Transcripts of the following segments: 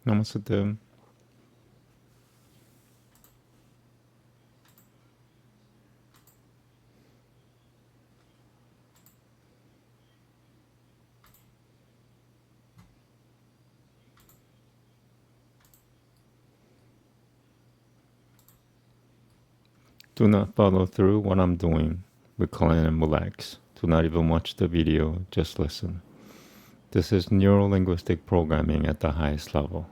Namaste. Do not follow through what I'm doing. Recline and relax. Do not even watch the video, just listen. This is Neuro Linguistic Programming at the highest level.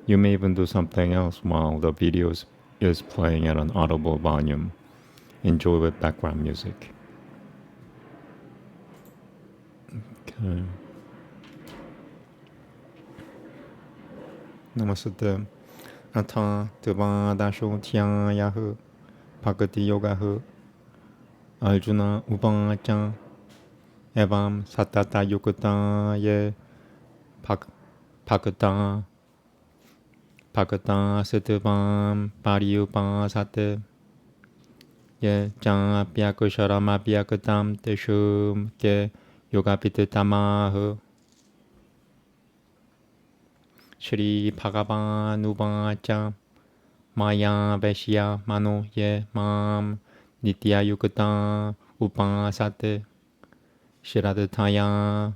You may even do something else while the video is playing at an audible volume. Enjoy with background music. Okay. Namaste. Ata Deva Dasho Tia Yahu Bhagati Yogahu Arjuna Ubacha Evam Satata Yukata Ye Bhagata Sitavam Pariyupasate Ye Jang Pyakusharama Pyakatam Teshum Ke Yogapitamahu Shri Bhagavan Uvacha Maya Veshya Mano Ye Mam Nitya Yukata Upasate Shiradhataya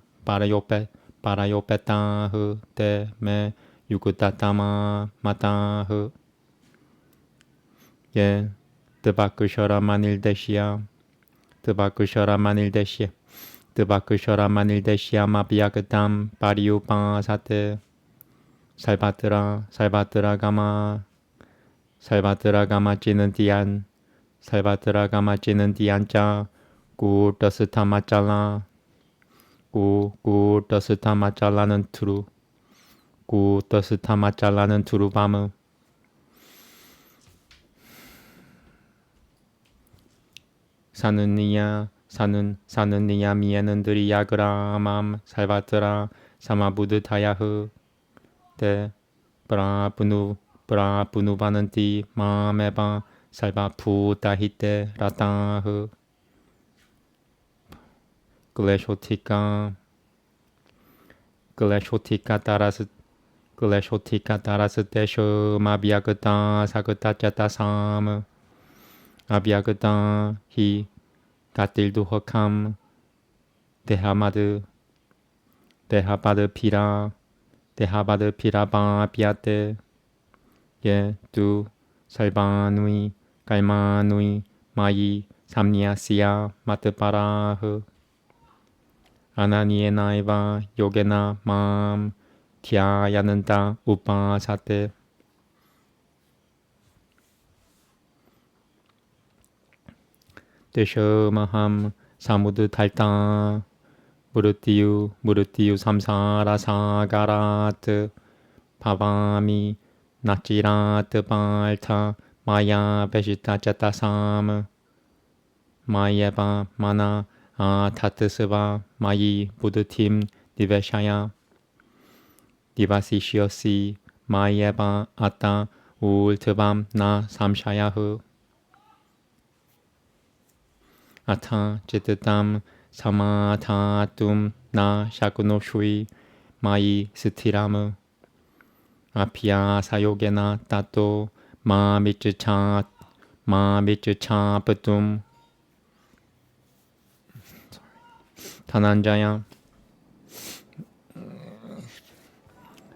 Parayopetahu Te Me Yukutatama Matahu Ye Devakushara Manildeshya Mabhyagatam Pariyupasate Salvatara Gama Chinantian Cha Gu Dastamacala는 Turu Bama 사는 니야 미에는들이 야그라맘 살바트라 사마부드타야흐 데 브라부누바는티 마메바 살바푸다히테 라타흐 글레쇼티카 따라스 데쇼 마비아그타 사그타짜타 삼 아비아그타 히 가틸두 허캄 데하바드 피라바 비아테 예두 살바누이 갈마누이 마이 삼니아시아 마트파라흐 아나니에나이바 요게나 맘 티아야는다 우파사테 데셔마함 사무드 탈타 무르티유 삼사라사가라트 바바미 나치라트 발타 마야 베시타 짜타삼 마예바 마나 타트스바 마이 부드팀 디베샤야 디바시시오시 마예바 아따 울트밤 나 삼샤야흐 아타 제트담 사마타툼 나 샤쿠노슈이 마이 스티라무 아피아 사요게나 따또 마미츠차 뿌툼 타난자야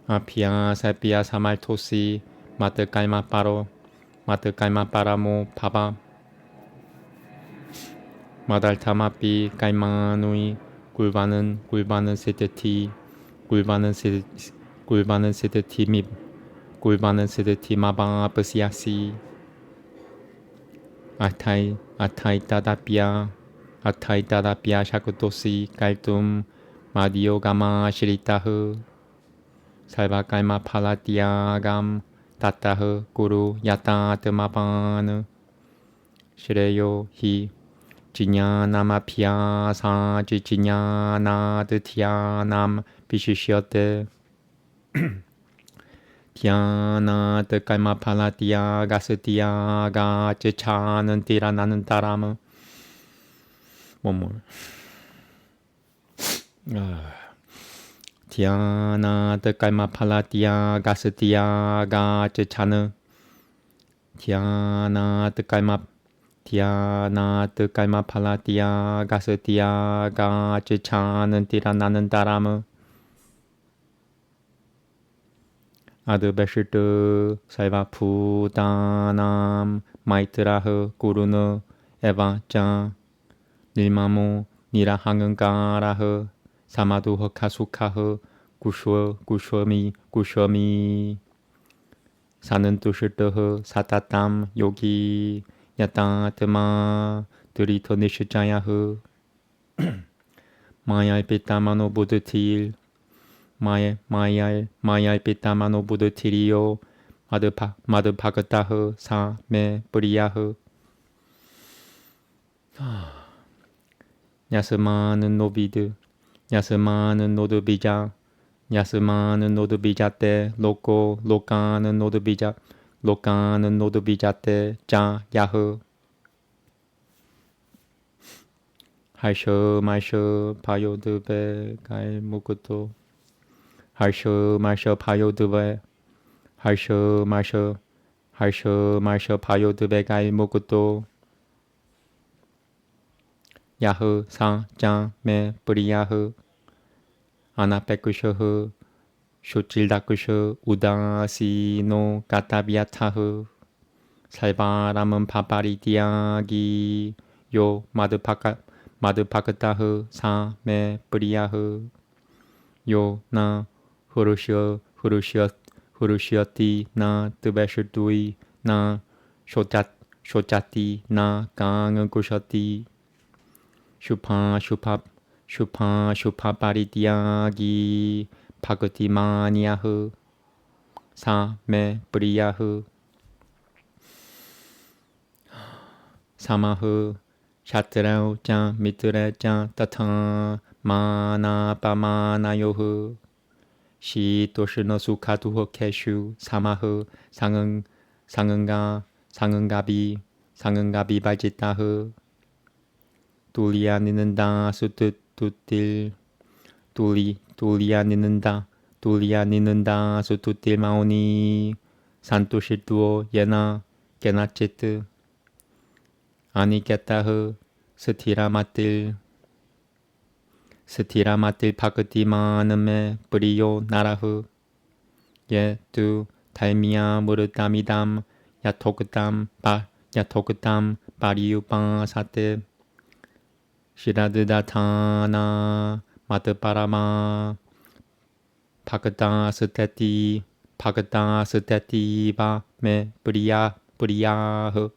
아피아 살피아 사말토시 마트깔마파라모 파바 마달타마피 깔마누이 꿀바는 세테티 마바 버시아시 아타이타다피아 샤쿠토시 깔툼 마디오가마 시리타흐 살바깔마 팔라티아감 따따흐 구루 야타트마바느 시레요 히 지냐나마피아 사지 지냐나드티아남 비시시어테 티아나드 깔마팔라티아가스티아가 제차는 티라나는 따라무 one more Tiana de Kaima Palatia Gasatia Gachana Tiana de Kaima Palatia Gasatia Gachana Tirananan Darama Adbeşirde Sayva Putanam Maitraha Guruna Eva Jan Nilmamo Nirahangangaraha Samaduha Kasukaha Gushwami 사는 뜻을 사타탐 요기 야타트마 드리터 니시자야흐 마야이 피타마노 부드틸 마야이 피타마노 부드틸이요 마드파그타흐 사메 브리야흐 야스마는 노비드 야스마는 노드비자 야스마는 노드비자테 로코 로카는 노드비자테 자 야흐 할셔 말셔 파요드베 가일 무구토 할셔 말셔 파요드베 할셔 말셔 파요드베 가일 무구토 야흐 사장메 브리야흐 아나페쿠셔흐 쇼질다쿠셔 우다시노 까타비아타흐 살바람은 파파리디아기 요 마드파크타흐 사메 브리야흐 요나 후르시어티 나 뜨베슈두이 나 쇼짜티 나 강은쿠셔티 슈파파리디아기 파그티마니아흐 사메 브리야흐 사마흐 샤트라우 짱 미트레 짱 따탕 마나빠마나요흐 시도시너 수카두허 캐슈 사마흐 상응가비 발지따흐 둘리아니는다 수뚜뚜딜 둘리아니는다 수뚜딜 마오니 산뚜실두오 예나 게나체트 아니겠다흐 스티라마틸 파크티마는메 브리오 나라흐 예뚜 달미야 무르담이담 야토크담 바리우방 사테 시라드다타나 마트파라마 파크타 스테티 바메 브리야흐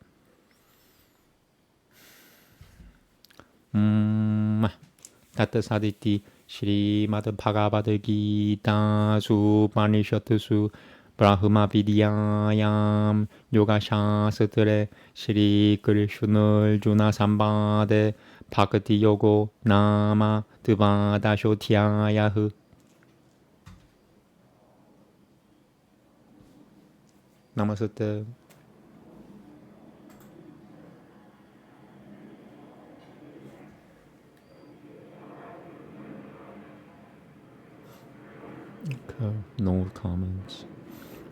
타트사디티 시리마드 바가바드기타 수파니셔트수 브라흐마 비디야얌 요가샤스트레 시리 크리슈널 주나 삼바데 파크티 요고 나마 드바다쇼티아야흐 나마스테 No comments.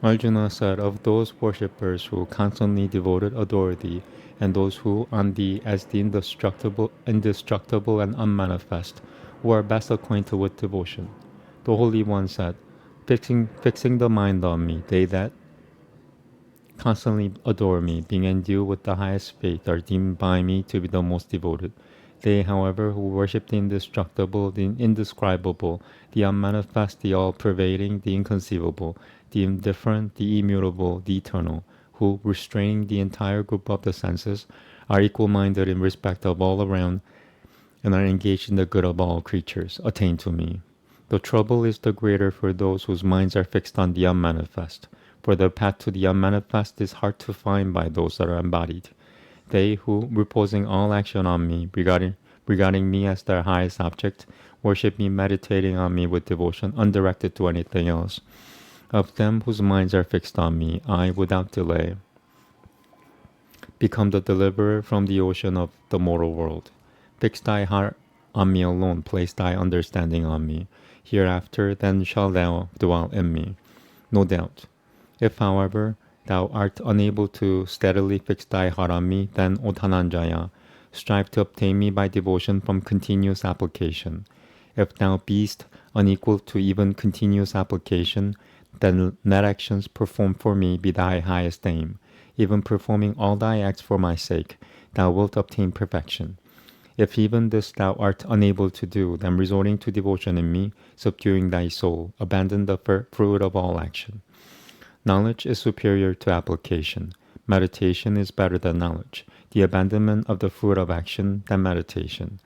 Arjuna said, of those worshippers who constantly devoted adore thee, and those who on thee as the indestructible and unmanifest, who are best acquainted with devotion. The Holy One said, fixing the mind on me, they that constantly adore me, being endued with the highest faith, are deemed by me to be the most devoted. They, however, who worship the indestructible, the indescribable, the unmanifest, the all-pervading, the inconceivable, the indifferent, the immutable, the eternal, who, restraining the entire group of the senses, are equal-minded in respect of all around, and are engaged in the good of all creatures, attain to me. The trouble is the greater for those whose minds are fixed on the unmanifest, for the path to the unmanifest is hard to find by those that are embodied. They who, reposing all action on me, regarding me as their highest object, worship me, meditating on me with devotion, undirected to anything else. Of them whose minds are fixed on me, I, without delay, become the deliverer from the ocean of the mortal world. Fix thy heart on me alone, place thy understanding on me. Hereafter then shall thou dwell in me, no doubt. If, however, thou art unable to steadily fix thy heart on me, then, O Dhananjaya, strive to obtain me by devotion from continuous application. If thou beest unequal to even continuous application, then let actions performed for me be thy highest aim. Even performing all thy acts for my sake, thou wilt obtain perfection. If even this thou art unable to do, then resorting to devotion in me, subduing thy soul, abandon the fruit of all action. Knowledge is superior to application. Meditation is better than knowledge. The abandonment of the fruit of action than meditation.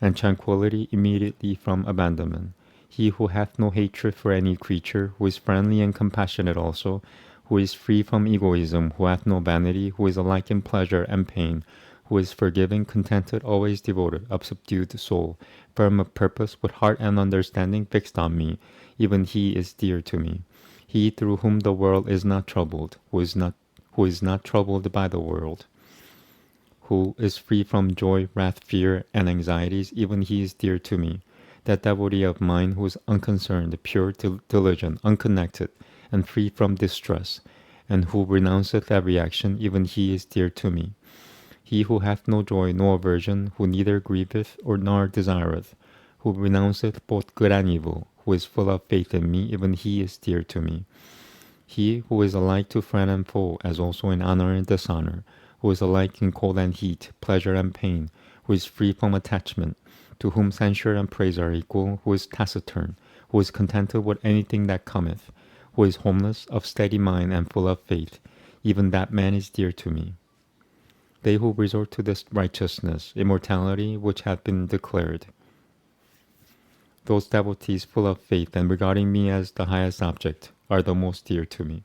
And tranquility immediately from abandonment. He who hath no hatred for any creature, who is friendly and compassionate also, who is free from egoism, who hath no vanity, who is alike in pleasure and pain, who is forgiving, contented, always devoted, of subdued soul, firm of purpose, with heart and understanding fixed on me, even he is dear to me. He through whom the world is not troubled, who is not troubled by the world, who is free from joy, wrath, fear, and anxieties, even he is dear to me. That devotee of mine who is unconcerned, pure, diligent, unconnected, and free from distress, and who renounceth every action, even he is dear to me. He who hath no joy, no aversion, who neither grieveth nor desireth, who renounceth both good and evil, who is full of faith in me, even he is dear to me. He who is alike to friend and foe, as also in honor and dishonor, who is alike in cold and heat, pleasure and pain, who is free from attachment, to whom censure and praise are equal, who is taciturn, who is contented with anything that cometh, who is homeless, of steady mind, and full of faith, even that man is dear to me. They who resort to this righteousness, immortality which hath been declared, those devotees full of faith and regarding me as the highest object, are the most dear to me.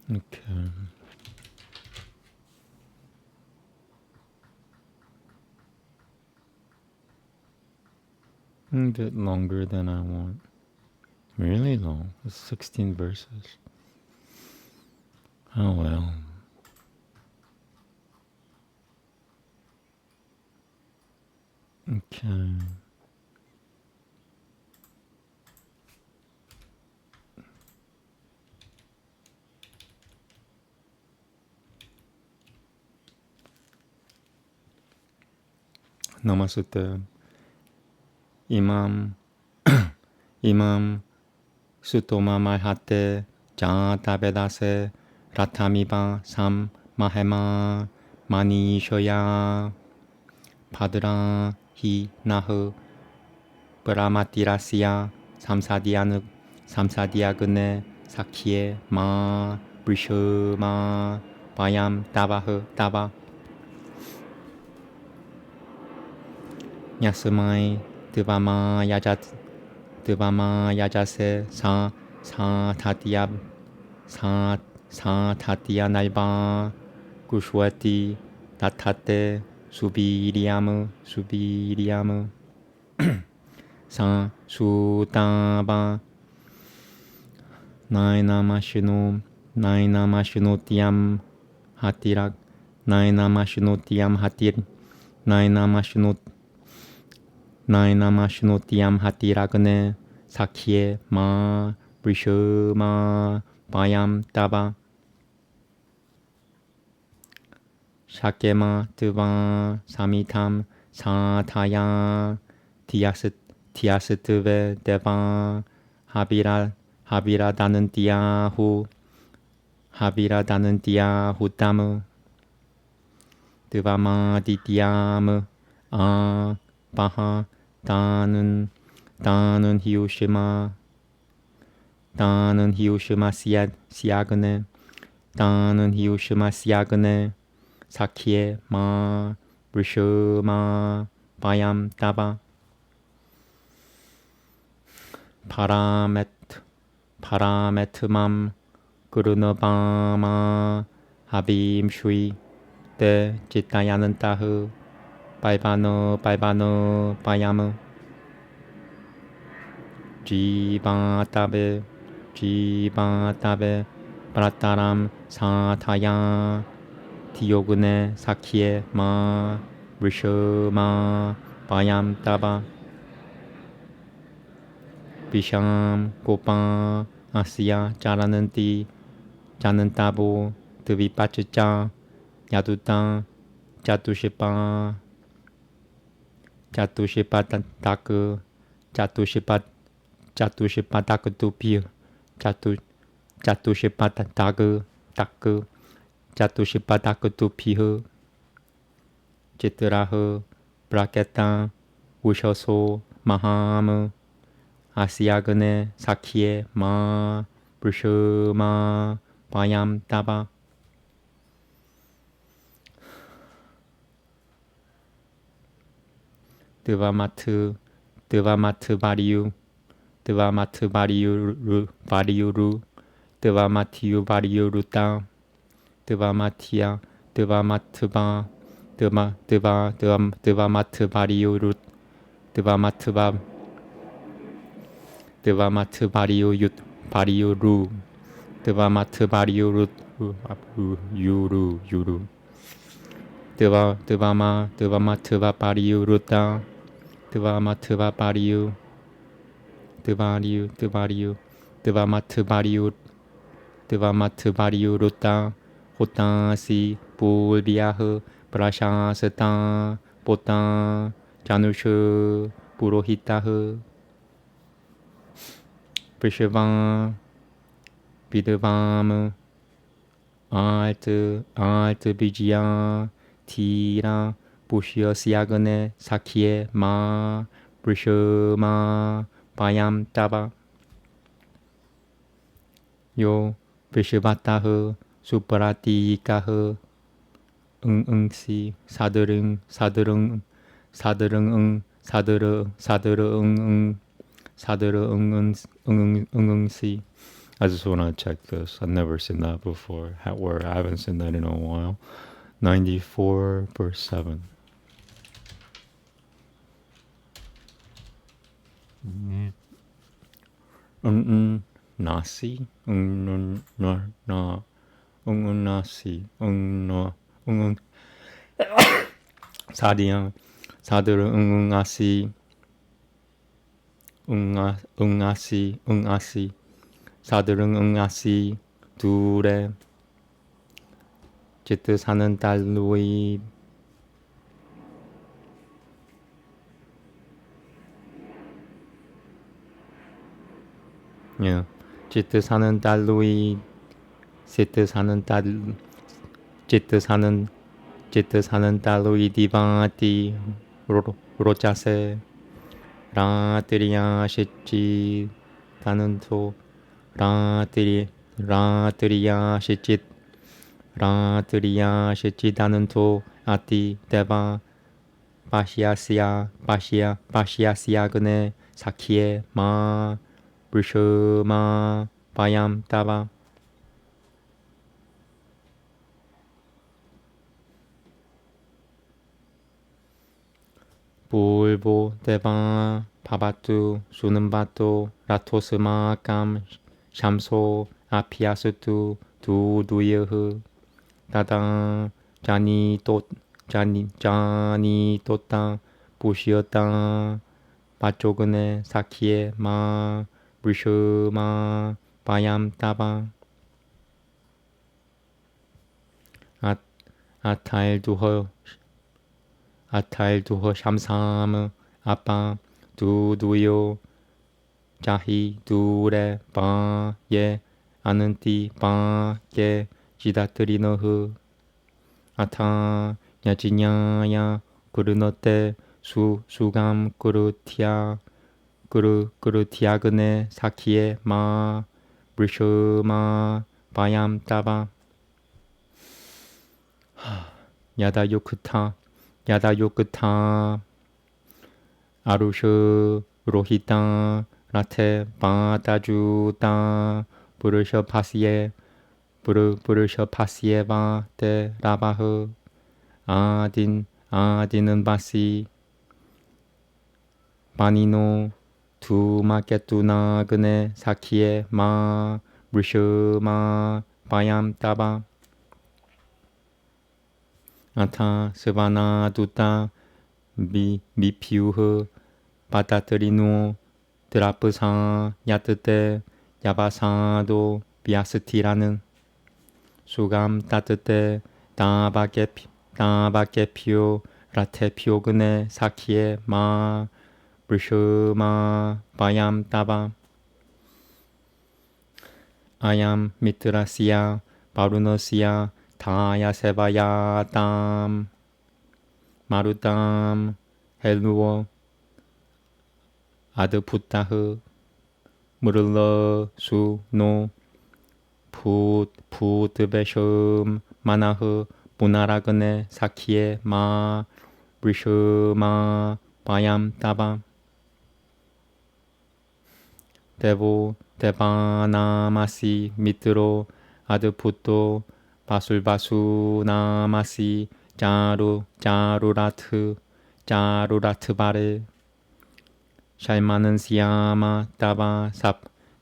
Okay. A bit longer than I want. Really long. It's 16 verses. Oh well. Okay. Namaste. Imam Sutoma Mahate Jata Bedase Ratamiba Sam Mahema Mani Shoya Padra Hi Nahu Brahmatirasya Samsadiagune Sakye Ma Brishuma Bayam Taba Nyasumai Devama Yajase Sa Tatiya Nalba Kushwati Tatate Subiriamu Sa Sutaba Nainamashinotiam Hatirak Nainamashinotiam Hatiragne Sakye Ma Brishuma Bayam Taba Shakema Tuva Samitam Sataya Tiasituve Deva 하비라다는 띠야후 하비라다는 띠야후 따무 드바마디 띠야무 아 바하 따는 히우시마 시야그네 따는 히우시마 시야그네 사키에 마 브르슈마 바얌 따바 파라메트맘 그르너바마 하빔슈이 때 지타야는 따흐 발바너 바야무 지바타베 브라타람 사타야 디오그네 사키에 마 브르슈마 바얌 따바 비샴 고파 아시야 자라는띠 자는 따보 드비빠츠짜 야두따 자투시빠 다크 자투시빠 다크 투피 자투시빠 다크 자투시빠 다크 투피흐 지트라흐 브라케타 우셔소 마하무 아시아그네 사키에 마 브르슈마 바얌 따바 드바마트 바리유 바리유루 드바마티유 바리유루따 드바마티야 드바마트 바리유루 드바마트 바리유루 드바마트 바리유루 유루 드바마트 바리유루따 드바마트 바리유 드바마트 바리유루따 호타시 불비아흐 브라샤스타 보타 자누슈 부로히타흐 브시바 비드밤 알트 비지야 티라 부시어 시아그네 사키에 마 브르슈마 바얌 따바 요 브시바타흐 수프라티카흐 응응시 사드릉 응응시. I just want to check this. I've never seen that before. Where I haven't seen that in a while. 94 verse 7. Nasi nasi 사디양 사드르 응아시 사드릉 응아시 둘에 지트 사는 달루이 지트 사는 달루이 지트 사는 달루이 디바티 로자세 라트리아 시치 다는토 라트리아 시치 다는토 아티 데바 바시아시아 그네 사키에 마 브르슈마 바얌 따바 볼보 데바 바바투 수는바토 라토스마 감 샴소 아피아스투 두두예흐 다당 자니 또따 부시었다 바쪽은에 사키에 마 브르슈마 바얌 따바 아타일 두허 샴삼 아빠 두두요 자히 두레 바예 아는띠 바예 지다트리너흐 아타 야지냐야 구르너테 수감 그르티아그네 사키에 마 브리셔마 바얌 따바 야다요크타 아루슈 로히타 라테 바다주타 부르셔파시에바 테 라바흐 아디는 바시 바니노 두마케투나 그네 사키에 마 브리셔마 바얌 따바 아타 스바나 두타 미피우흐 바타트리누 드라프사 야뜨테 야바사도 비아스티라는 수감 따뜻테 다바케피오 라테피오그네 사키에 마 브리슈마 바얌 따바 아얌 미트라시아 바루너시아 다야세바야 땀 마루땀 헬루어 아드푸타흐 무르러 수노 푸드베숑 마나흐 무나라그네 사키에 마 브리슈마 바얌 따바 데보 데바나마시 미트로 아드푸토 바술바수나마시 짜루라트바레 샬마는 시야마 따바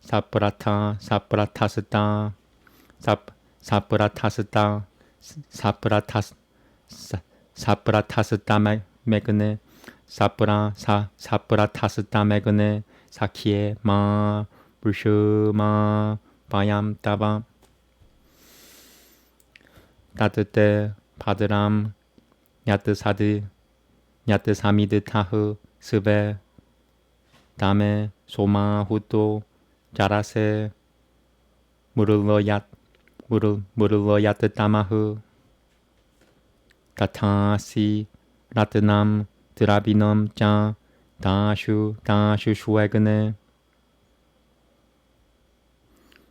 사프라타스타 사프라타스타 메그네 사프라타스타 메그네 사키에 마 브르슈마 바얌 따바 따뜻해 바드람 야뜨사미드 타흐 스베 다메 소마후토 자라세 무르러야트 따마흐 다타시 라트남 드라비넘 짜 다슈 슈에그네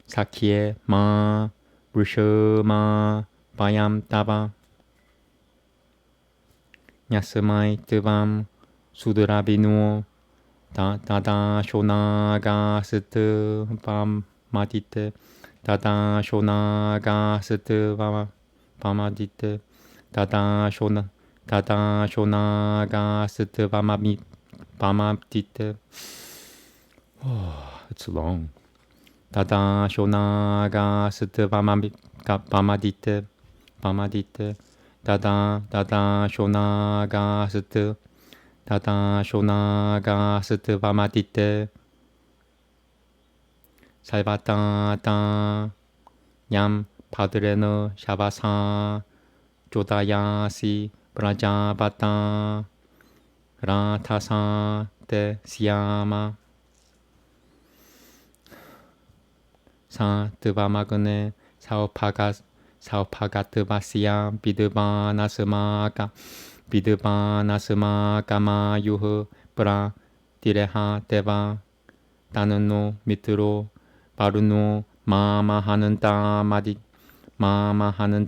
사키에 마 브르셔마 바얌 따바 야스마이 뜨밤 수드라비누오 다다 쇼나가스트 바마디테 다다 쇼나가스트 바마디테 다다 쇼나가스트 바마디테. It's long. 다다 쇼나가스트 바마디테 다다 쇼나가스트 바마디테 살바타타 얌 파드레너 샤바사 조다야시 브라자바타 라타사 테 시야마 사 드바마그네 사오파가트바시야 비드바나스마가마 유흐 브라 디레하 데바 따는노 밑으로 바루노 마마하는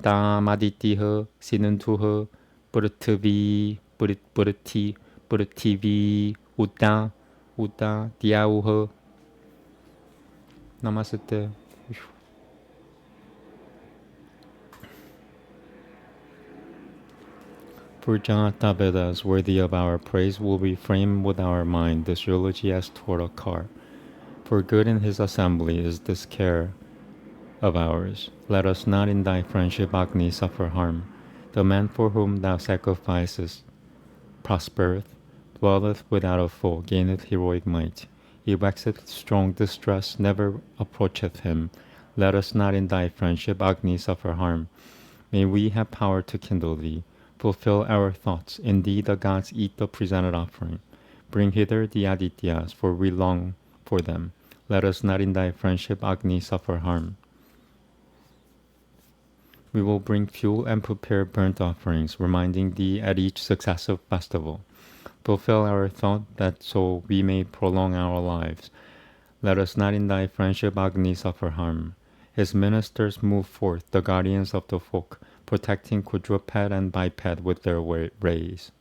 따마디티흐 시는투흐 브르티비 우따 디아우흐 나마스테. For Janata Vedas worthy of our praise will be framed with our mind this eulogy as toward a car. For good in his assembly is this care of ours. Let us not in thy friendship, Agni, suffer harm. The man for whom thou sacrificest prospereth, dwelleth without a foe, gaineth heroic might. He waxeth strong, distress never approacheth him. Let us not in thy friendship, Agni, suffer harm. May we have power to kindle thee. Fulfill our thoughts. Indeed, the gods eat the presented offering. Bring hither the Adityas, for we long for them. Let us not in thy friendship, Agni, suffer harm. We will bring fuel and prepare burnt offerings, reminding thee at each successive festival. Fulfill our thought that so we may prolong our lives. Let us not in thy friendship, Agni, suffer harm. His ministers move forth, the guardians of the folk, protecting quadruped and biped with their rays.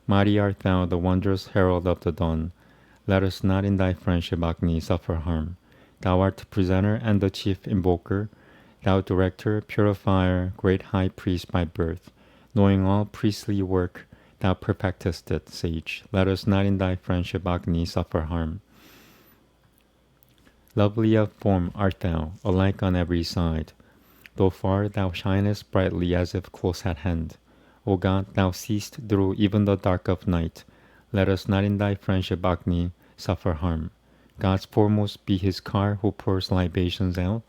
Mighty art thou, the wondrous herald of the dawn. Let us not in thy friendship, Agni, suffer harm. Thou art the presenter and the chief invoker, thou director, purifier, great high priest by birth. Knowing all priestly work, thou perfectest it, sage. Let us not in thy friendship, Agni, suffer harm. Lovely of form art thou, alike on every side. Though far, thou shinest brightly as if close at hand. O God, thou seest through even the dark of night. Let us not in thy friendship, Agni, suffer harm. God's foremost be his car who pours libations out,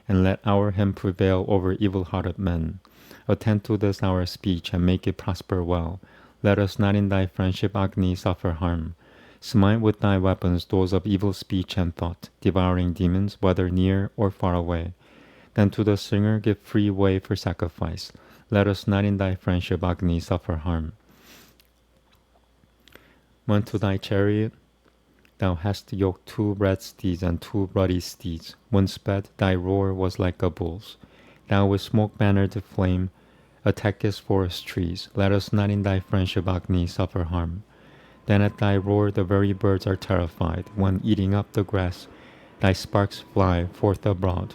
and let our hymn prevail over evil-hearted men. Attend to this our speech, and make it prosper well. Let us not in thy friendship, Agni, suffer harm. Smite with thy weapons those of evil speech and thought, devouring demons, whether near or far away. Then to the singer give free way for sacrifice. Let us not in thy friendship, Agni, suffer harm. When to thy chariot thou hast yoked 2 red steeds and 2 ruddy steeds, when sped thy roar was like a bull's. Thou with smoke-bannered flame attackest forest trees. Let us not in thy friendship, Agni, suffer harm. Then at thy roar the very birds are terrified. When eating up the grass, thy sparks fly forth abroad.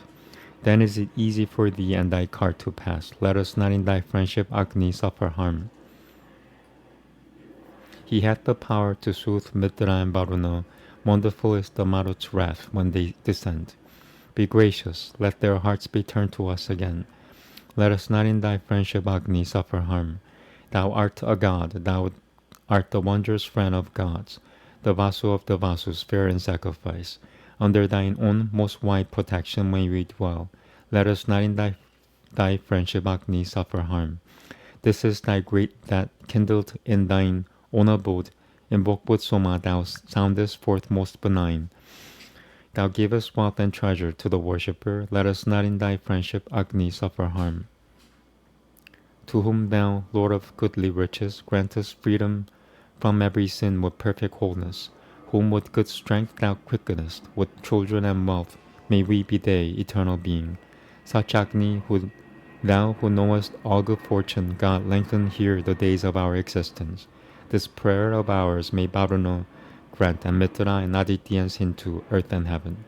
Then is it easy for thee and thy cart to pass. Let us not in thy friendship, Agni, suffer harm. He hath the power to soothe Mitra and Varuna. Wonderful is the Marut's wrath when they descend. Be gracious, let their hearts be turned to us again. Let us not in thy friendship, Agni, suffer harm. Thou art a god, thou art the wondrous friend of gods, the Vasu of the Vasus, fair in sacrifice. Under thine own most wide protection may we dwell. Let us not in thy friendship, Agni, suffer harm. This is thy great that kindled in thine own abode. Invoke with Soma, thou soundest forth most benign. Thou givest wealth and treasure to the worshipper. Let us not in thy friendship, Agni, suffer harm. To whom thou, Lord of goodly riches, grantest freedom from every sin with perfect wholeness, whom with good strength thou quickenest, with children and wealth, may we be they, eternal being. Such Agni, thou who knowest all good fortune, God, lengthen here the days of our existence. This prayer of ours may Varuna grant, and Mitra and Adityans into earth and heaven.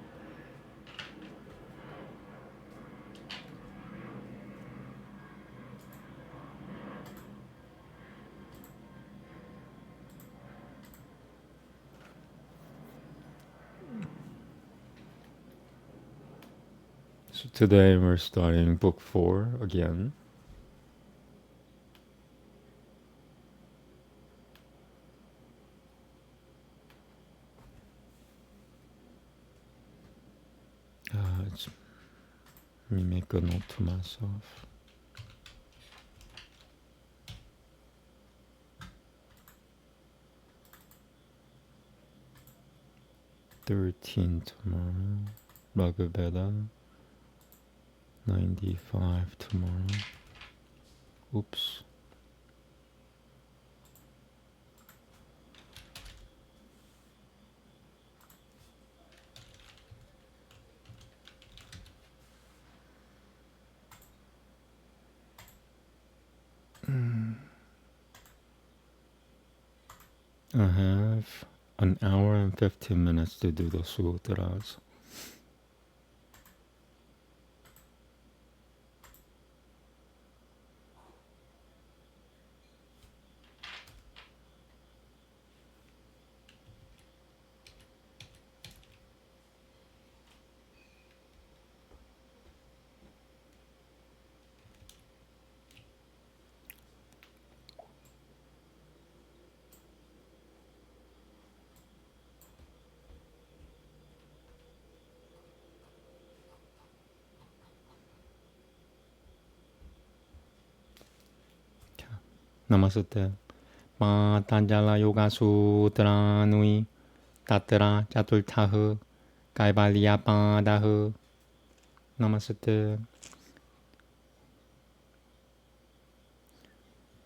So today we're starting book 4 again. Let me make a note to myself. $13 tomorrow. Bhagavata. 95 tomorrow. Oops. I have an hour and 15 minutes to do the sutras. Namaste. Patanjala Yoga Sutra Nui Tatra Chaturtha Kaivalya Padaha. Namaste.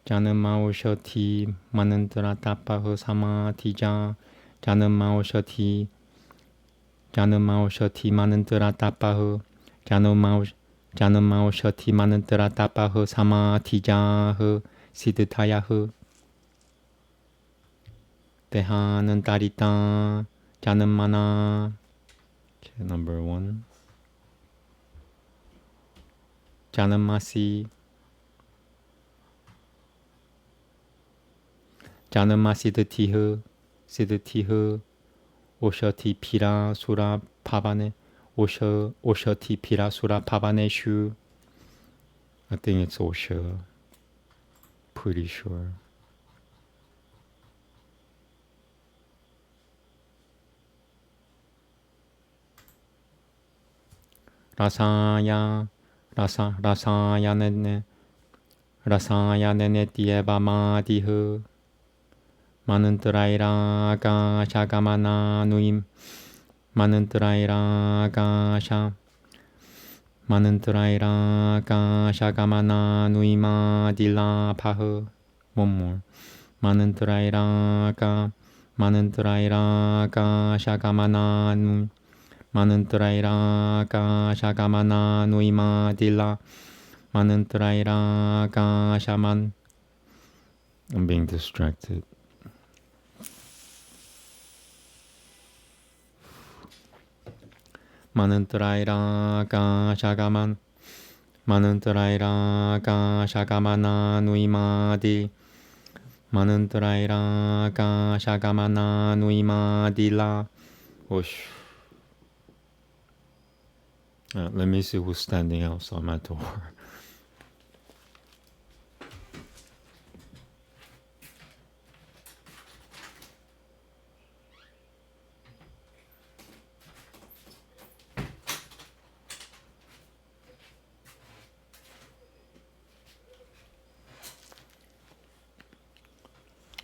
Janamaushati Manantara Tapaha Samatija. Janamaushati Manantara Tapaha. Janamaushati Manantara Tapaha Samatijaha Siddhitayaha. Dehanantarita Janamana. Okay, number 1. Janamasi. Janamasiddhatiha. Siddhatiha. Oshati Pira Sura Pavane. Oshati Pira Sura Pavaneshu. I think it's Osha. Pretty sure. Rasaya nene tieva madiha. Manantarairaga shagamana nuim. Manantarairaga shagamana nuima dila paha. One more. Manantarairaga shagamana nuim. Manantarairaga shagamana nuima dila. Manantarairaga shaman. I'm being distracted. Manantarairaga shagamana nuimadi. Manantarairaga shagamana nuimadila. Whoosh. Let me see who's standing outside my door.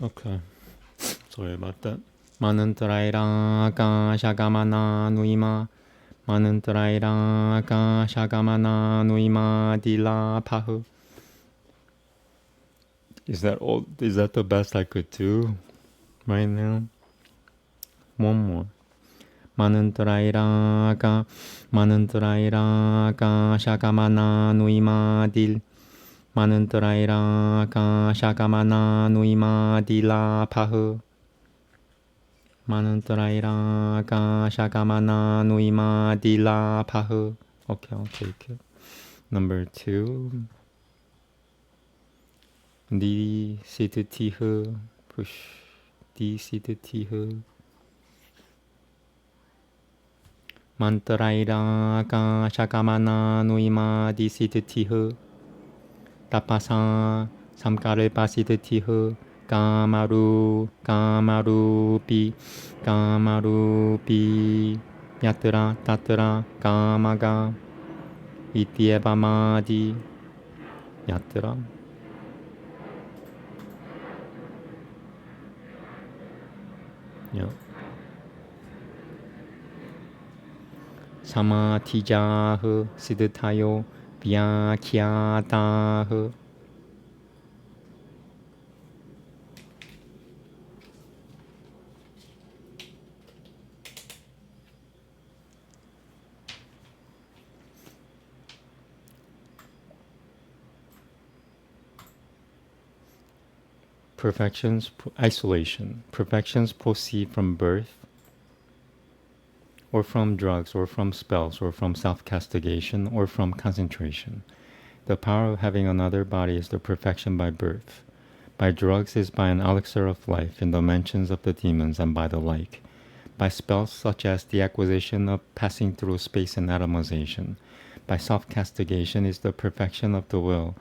Okay, sorry about that. Manantarairaga shagamana nuima. Manantarairaga shagamana nuima dila pahu. Is that all? Is that the best I could do right now? One more. Manantarairaga shagamana nuima dil. Manantarairaga shagamana nuima dila pahu. Manantarairaga shagamana nuima dila pahu. Okay, I'll take it. Number 2. Di siddhatiha. Push. Di siddhatiha. Mantarairaga shagamana nuima di siddhatiha. Tapasa samkarepa siddhatiha. Kamarupi yatra tatra kamaga ityevamadi yatra. Yeah. Samatijaha siddhatayo vyakyataha. Perfections, isolation. Perfections proceed from birth, or from drugs, or from spells, or from self-castigation, or from concentration. The power of having another body is the perfection by birth. By drugs is by an elixir of life in the mentions of the demons and by the like. By spells such as the acquisition of passing through space and atomization. By self-castigation is the perfection of the will,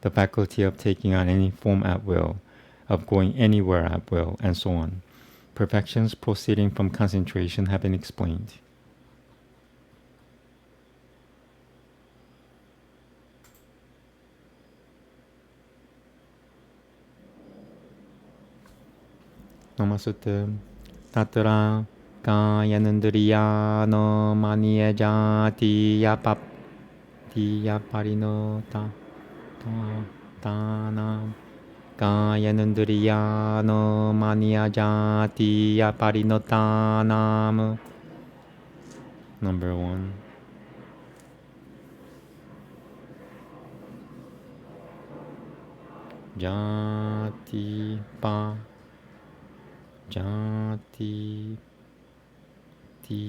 the faculty of taking on any form at will, of going anywhere at will, and so on. Perfections proceeding from concentration have been explained. Namaste. Tatra kayanundriya no maniya tiya pap tiya parino ta ta na kayanundriya no maniya tiya parino ta nam. Number 1. Jati pa jati ti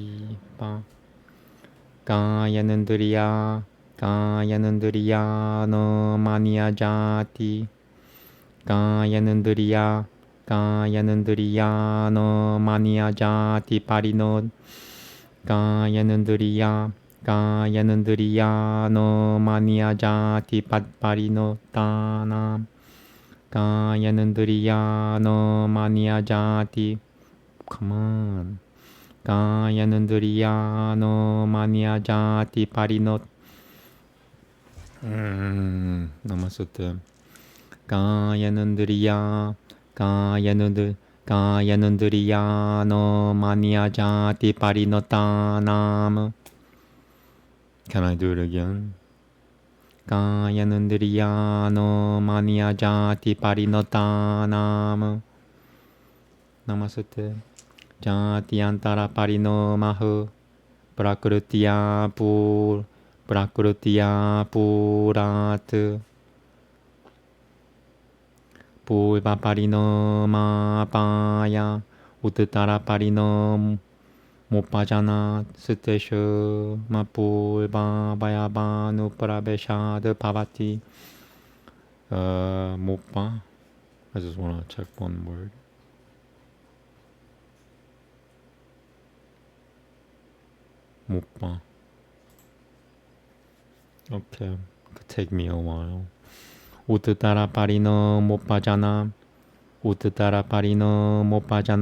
pa kayanundriya no maniya kayanundriya no maniya parino kayanundriya no maniya parino tanam kayanundriya no maniya come on kayanundriya no maniya parino Namaste. Kayanundriya no maniya parino tanam. Can I do it again? Kayanundriya no maniya parino tanam. Namaste. Jati antara parino mahu prakritiya purat purva parino mapaya uttara parino mupajana suteshu mapurva vayabhanu prabeshad bhavati. Mupa. I just want to check one word. Mupa. Okay, could take me a while. Uttara parino mopajana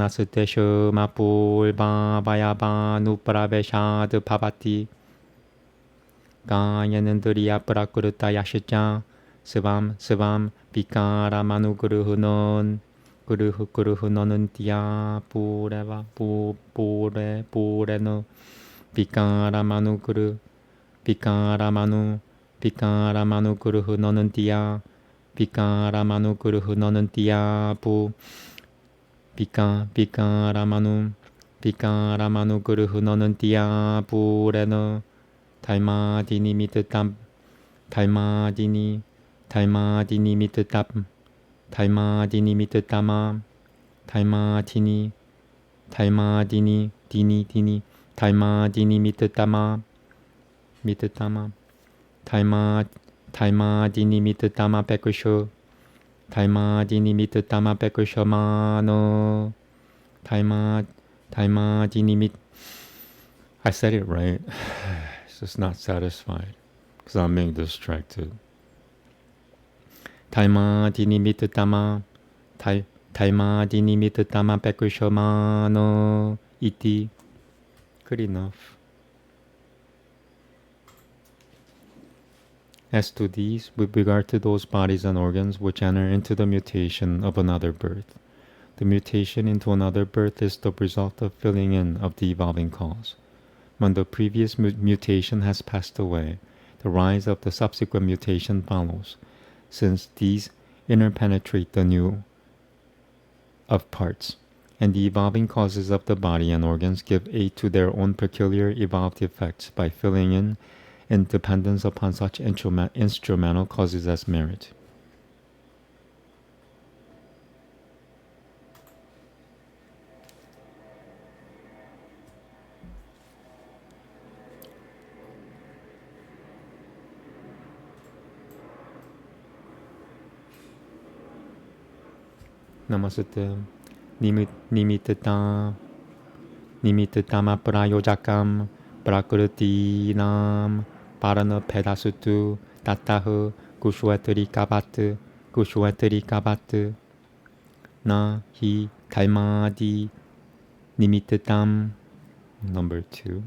suteshu mapurva vayabhanu prabeshad bhavati. Kayanundriya prakruta yashicha svam vikara manu guruhunon nuntia pureno vikara manu guruhunonuntia vikara manu guruhunonuntia vikara manu guruhunonuntia pureno Taimadini mitatam Taimadini mitatam Taimadini mitatama Taimadini Taimadini mitatama Taimadini mitatama pekusho Taimadini mitatama pekusho mano Taimadini mit. I said it right. It's just not satisfied because I'm being distracted. Taimadini mitatama Taimadini mitatama pekusho mano iti. Good enough. As to these, with regard to those bodies and organs which enter into the mutation of another birth, the mutation into another birth is the result of filling in of the evolving cause. When the previous mutation has passed away, the rise of the subsequent mutation follows, since these interpenetrate the new of parts, and the evolving causes of the body and organs give aid to their own peculiar evolved effects by filling in dependence upon such instrumental causes as merit. Namaste. Nimittama prayojakam prakrutinam parana pedasutu tatahu kushwatari kabat na hi kaimadi nimittam. Number 2.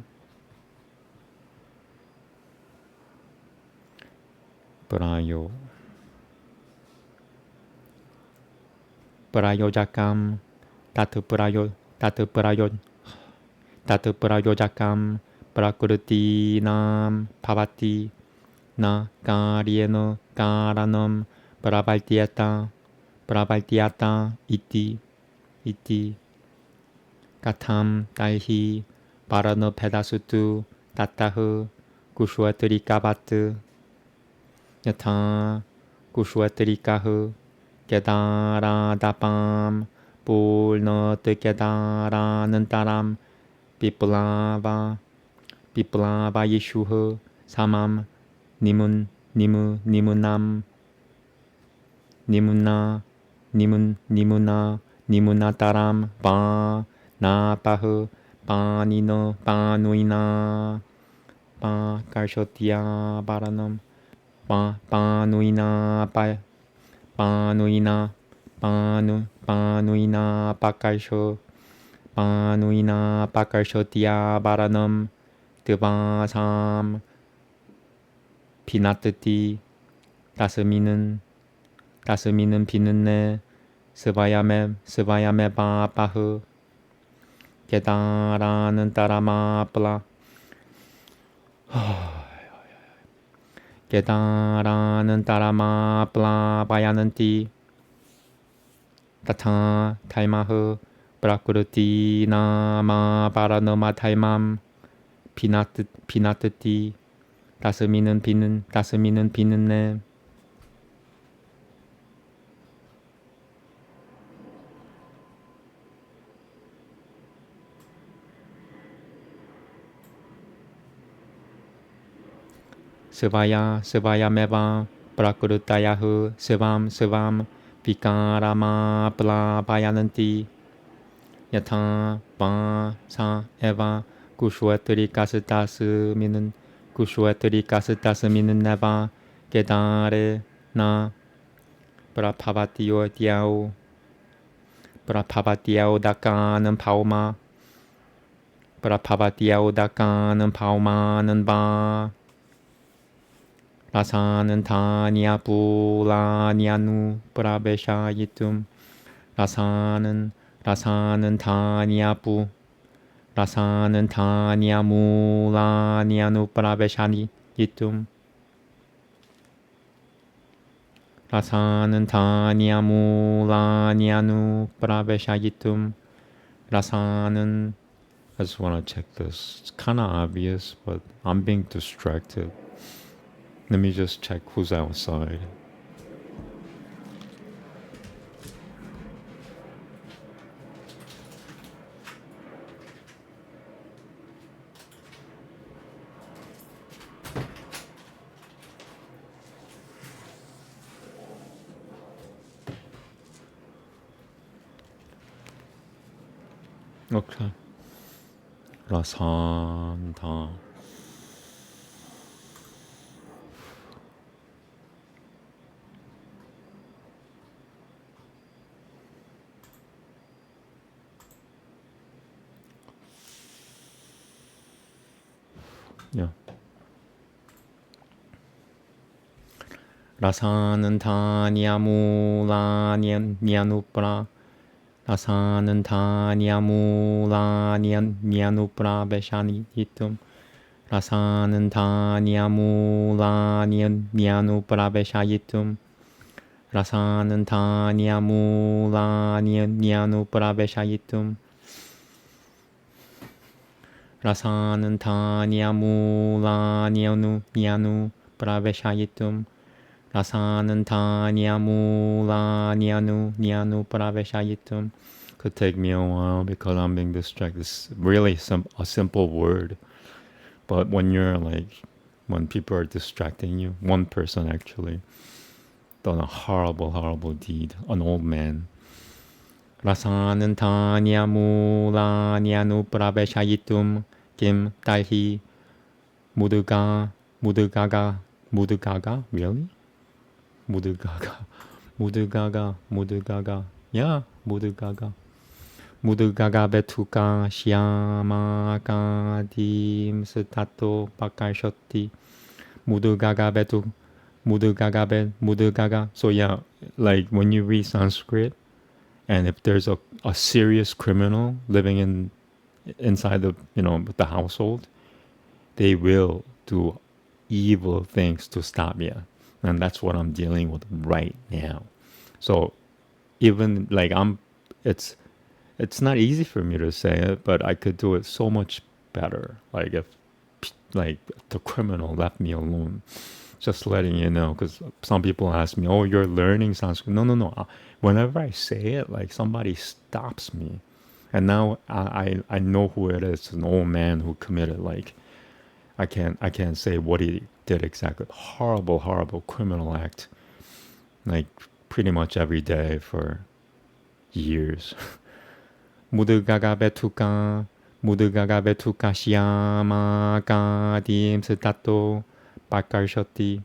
Prayojakam tat prayojakam prakrutinam bhavati na karyena karanam pravaltyata iti katham talhi parano pedasutu tatahu kushwatrikavat yatha kushwatrikahu kedaradapam purnat kedaranantaram piplava yeshuha samam nimunam nimunataram pa napahu panuina pa karshotya baranam panuina pakarsotya baranam devasam pinatati tasaminan pinanne svayame papahu kedaranantaramapla vayananti tatha thaimahu prakruti nama paranama thaimam pinatati tasaminan pinanne Svaya meva prakrutayahu sevam vikarama plapayananti yatha va sa eva kushwatrikastasminan neva kedare na praphavatiyo dakanam paumanan ba rasanan tanya pulanyanu praveshayitum rasanan tanya mulanyanu praveshayitum rasanan tanya mulanyanu praveshayitum rasanan. I just want to check this. It's kind of obvious, but I'm being distracted. Let me just check who's outside. Okay. Rasanta. Yeah. Rasanan tanya mulanyanupra rasanan tanya mulanyanupra veshanitum rasanan tanya mulanyanupra veshayitum rasanan tanya mulanyanupra veshayitum rasanan tanya mulanyanupra veshayitum rasanan tanya mulanyanupra veshayitum. Could take me a while because I'm being distracted. It's really a simple word, but when people are distracting you, one person actually done a horrible deed, an old man. Rasanan tanya mulanyanupra veshayitum kim talhi mudugaga, really? Mudugaga. Yeah, mudugaga. Mudugaga betuka shyamakadim satato pakashoti. Mudugaga. So yeah, like when you read Sanskrit, and if there's a serious criminal living inside the household, they will do evil things to stop you. And that's what I'm dealing with right now. So even like it's not easy for me to say it, but I could do it so much better. Like if the criminal left me alone. Just letting you know, because some people ask me, "Oh, you're learning Sanskrit." No, no, no. Whenever I say it, like somebody stops me, and now I know who it is. An old man who committed like I can't say what he did exactly. Horrible, horrible criminal act. Like pretty much every day for years. 무드가가 베투까 무드가가 베투까 시야마가 딤스타또 바칼셔티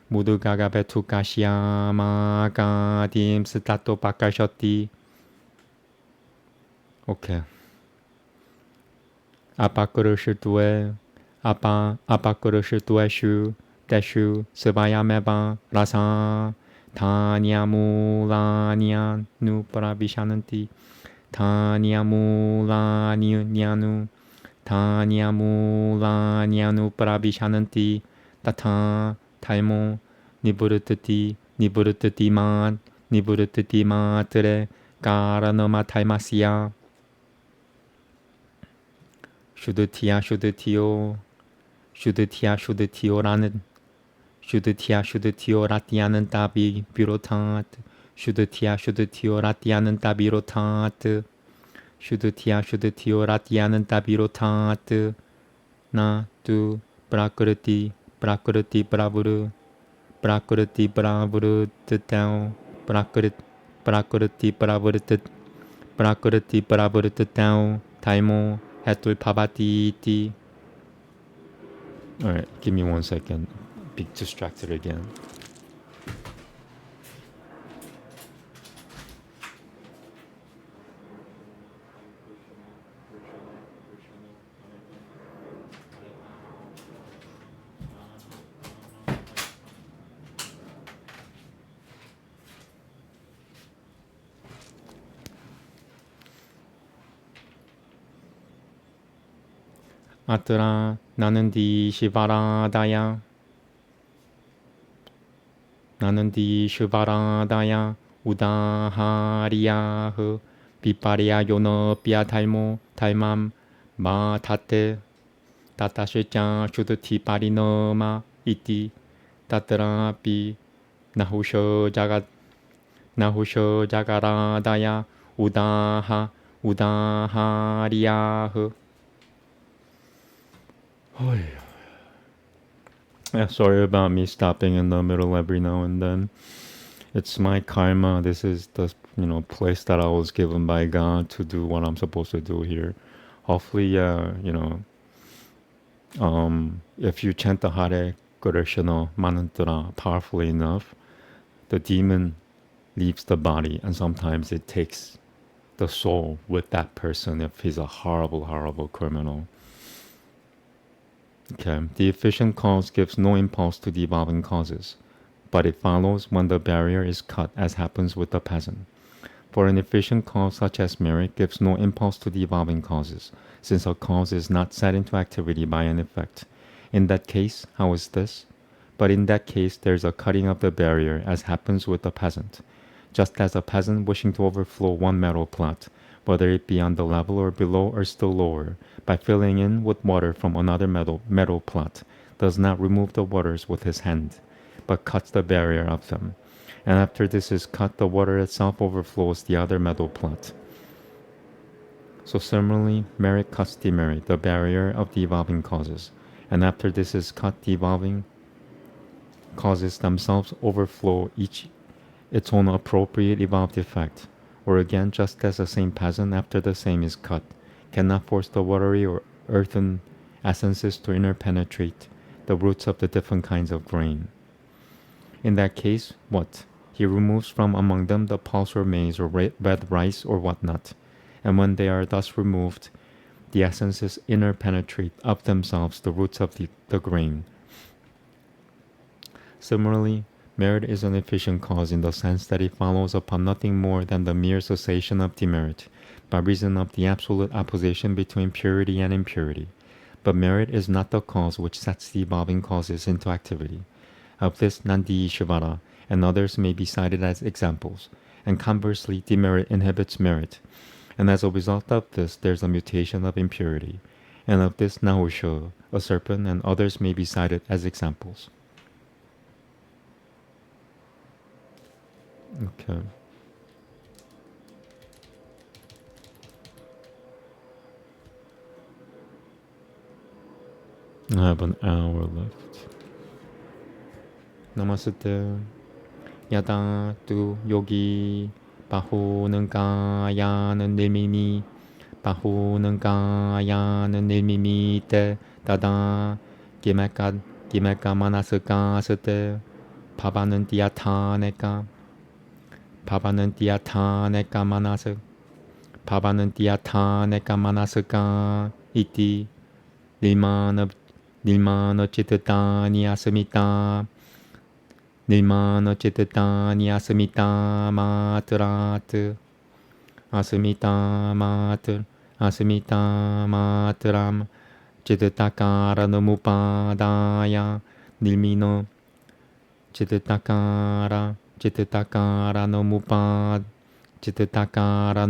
무드가가 베투까 시야마가 딤스타또 바칼셔티. 오케이. 아빠 그릇을 두에 아빠 그릇을 두에슈 대슈 스바야메바 라사 타니아무라니안 누브라비샤는티 타니아무라니냐누 타니아무라니아누 브라비샤는티 따타 타이모 니부르뜨티마트레 까라너마 타이마시야 슈드티오라는 슈드티오라티아는 따비 비로타트 슈드티오라티아는 따비로타트 슈드티오라티아는 따비로타트 나두 브라크르티 브라부르 뜨따오 브라크르티 브라부르 뜨따오 타이모 해툴 파바티티. Alright, give me 1 second. Be distracted again. 아뜨라 나는 디시바라다야 우다하리야흐 비파리야 요너비야 달맘 마타테 따따시짱 슈드티파리너마 이띠 따뜨라비 나후쇼자가라다야 우다하리야흐. Yeah, sorry about me stopping in the middle every now and then. It's my karma. This is the place that I was given by God to do what I'm supposed to do here. Hopefully, if you chant the Hare Krishna mantra powerfully enough, the demon leaves the body, and sometimes it takes the soul with that person if he's a horrible, horrible criminal. Okay, the efficient cause gives no impulse to the evolving causes, but it follows when the barrier is cut, as happens with the peasant. For an efficient cause such as merit gives no impulse to the evolving causes, since a cause is not set into activity by an effect. In that case, how is this? But in that case, there is a cutting of the barrier, as happens with the peasant. Just as a peasant wishing to overflow one meadow plot, whether it be on the level or below or still lower, by filling in with water from another meadow plot, does not remove the waters with his hand, but cuts the barrier of them. And after this is cut, the water itself overflows the other meadow plot. So similarly, merit cuts demerit, the barrier of the evolving causes. And after this is cut, the evolving causes themselves overflow each its own appropriate evolved effect. Or again, just as the same peasant, after the same is cut, cannot force the watery or earthen essences to interpenetrate the roots of the different kinds of grain. In that case, what? He removes from among them the pulse or maize or red rice or whatnot, and when they are thus removed, the essences interpenetrate of themselves the roots of the grain. Similarly, Merit is an efficient cause in the sense that it follows upon nothing more than the mere cessation of demerit, by reason of the absolute opposition between purity and impurity. But merit is not the cause which sets the evolving causes into activity. Of this Nandi Ishvara and others may be cited as examples, and conversely demerit inhibits merit, and as a result of this there is a mutation of impurity, and of this Nahusha, a serpent, and others may be cited as examples. Okay. I have an hour left. Namaste. Yada tu yogi bahunan kayanan nilmimi bahunan kayanan nilmimi te tada gimeka manasaka sate pavanantiyataneka manasaka iti nilmana chittani asamita Nirmana chittani asamita matram chittakara namupadaya nilmino chittakara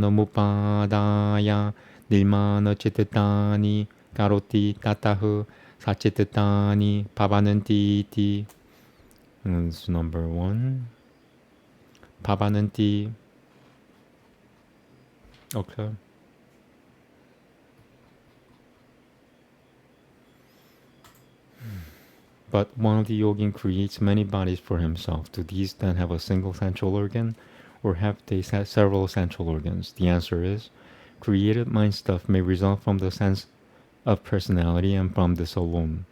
namupadaya nilmana chittani karoti tatahu sachittani pavananti iti. That's number 1. Pavananti. Okay. But while the yogin creates many bodies for himself, do these then have a single central organ, or have they several central organs? The answer is, created mind stuff may result from the sense of personality and from this alone.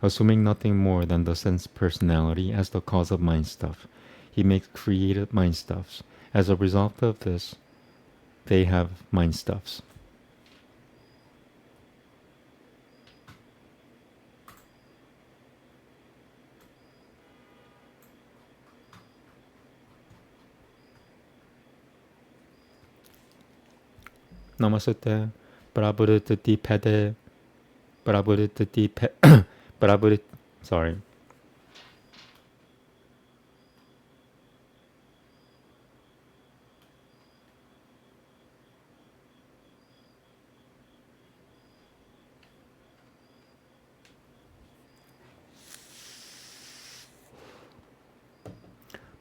Assuming nothing more than the sense personality as the cause of mind stuff, he makes created mind stuffs. As a result of this, they have mind stuffs. Namaste. Prabhuti pede. Prabhuti pe. Prabhuti. Sorry.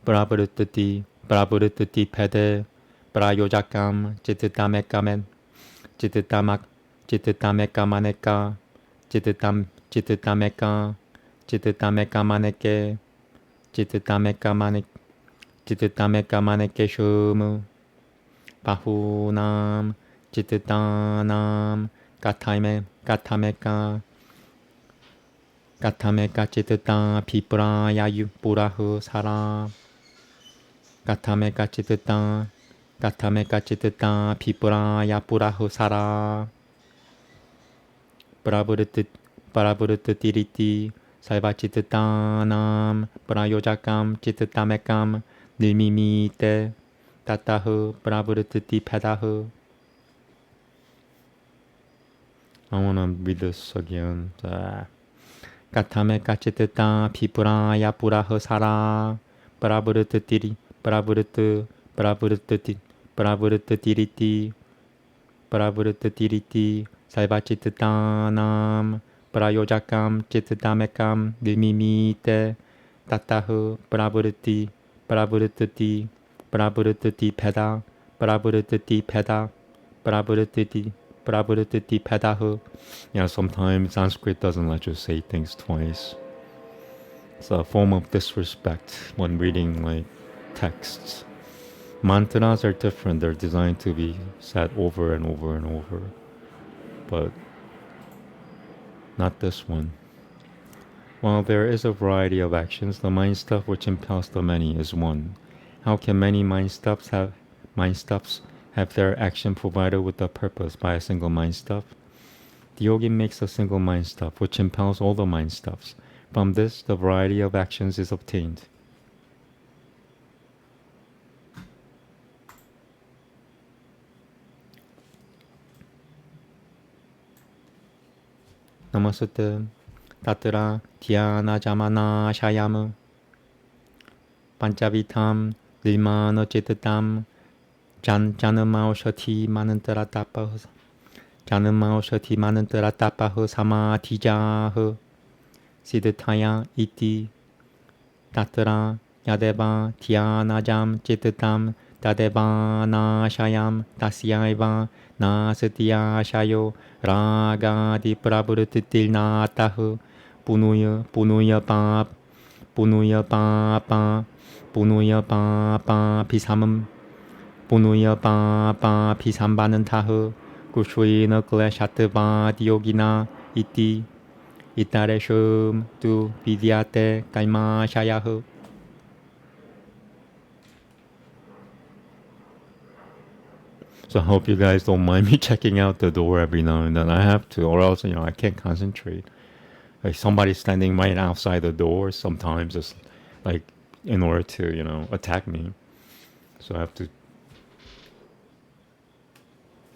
Prabhuti pede. Prayojakam chittatamekamen. Chittatamekamaneka. Chittatameka maneke, Chittatameka maneke shumu, Pahunam, Chittatanam, Katameka chittata pipraya purahu sara, Katameka chittata pipraya purahu sara. Prabhutiriti Saivachittanam Prayojakam Chittatamekam Nilmimite Tatahu Prabhutiti Padahu. I want to read this again. Katameka Chittata Pipuraya Purahu Sara Prabhutiriti Saivachittanam Prayojakam Chittatamekam Nilmimite Tatahu Prabhuti Peda Prabhuti Pedahu. Yeah, sometimes Sanskrit doesn't let you say things twice. It's a form of disrespect when reading like texts. Mantras are different. They're designed to be said over and over and over. But not this one. While there is a variety of actions, the mind stuff which impels the many is one. How can many mind stuffs have their action provided with a purpose by a single mind stuff? The yogi makes a single mind stuff which impels all the mind stuffs. From this, the variety of actions is obtained. Namaste. Tatra Dhyana Jamana Shayam. Panchavitam Limana Chitatam. Janama Shati Manantara Tapa. Janama Shati Manantara Tapa Samatija. Siddhataya iti. Tatra Yadeva Dhyana Chitatam. Tadeva Nashayam Tasyaiva Nasatya Shayo Ragadi Prabhutitil Natahu Punuya Punuya Pap Punuya Papa Punuya Papa Pisamam Punuya Papa Pisambanantahu Kushwina Kleshatava Yogina Iti Itareshum Tu Vidyate Kaima Shayahu. So I hope you guys don't mind me checking out the door every now and then. I have to, or else, I can't concentrate. Like somebody's standing right outside the door sometimes, just like in order to, attack me. So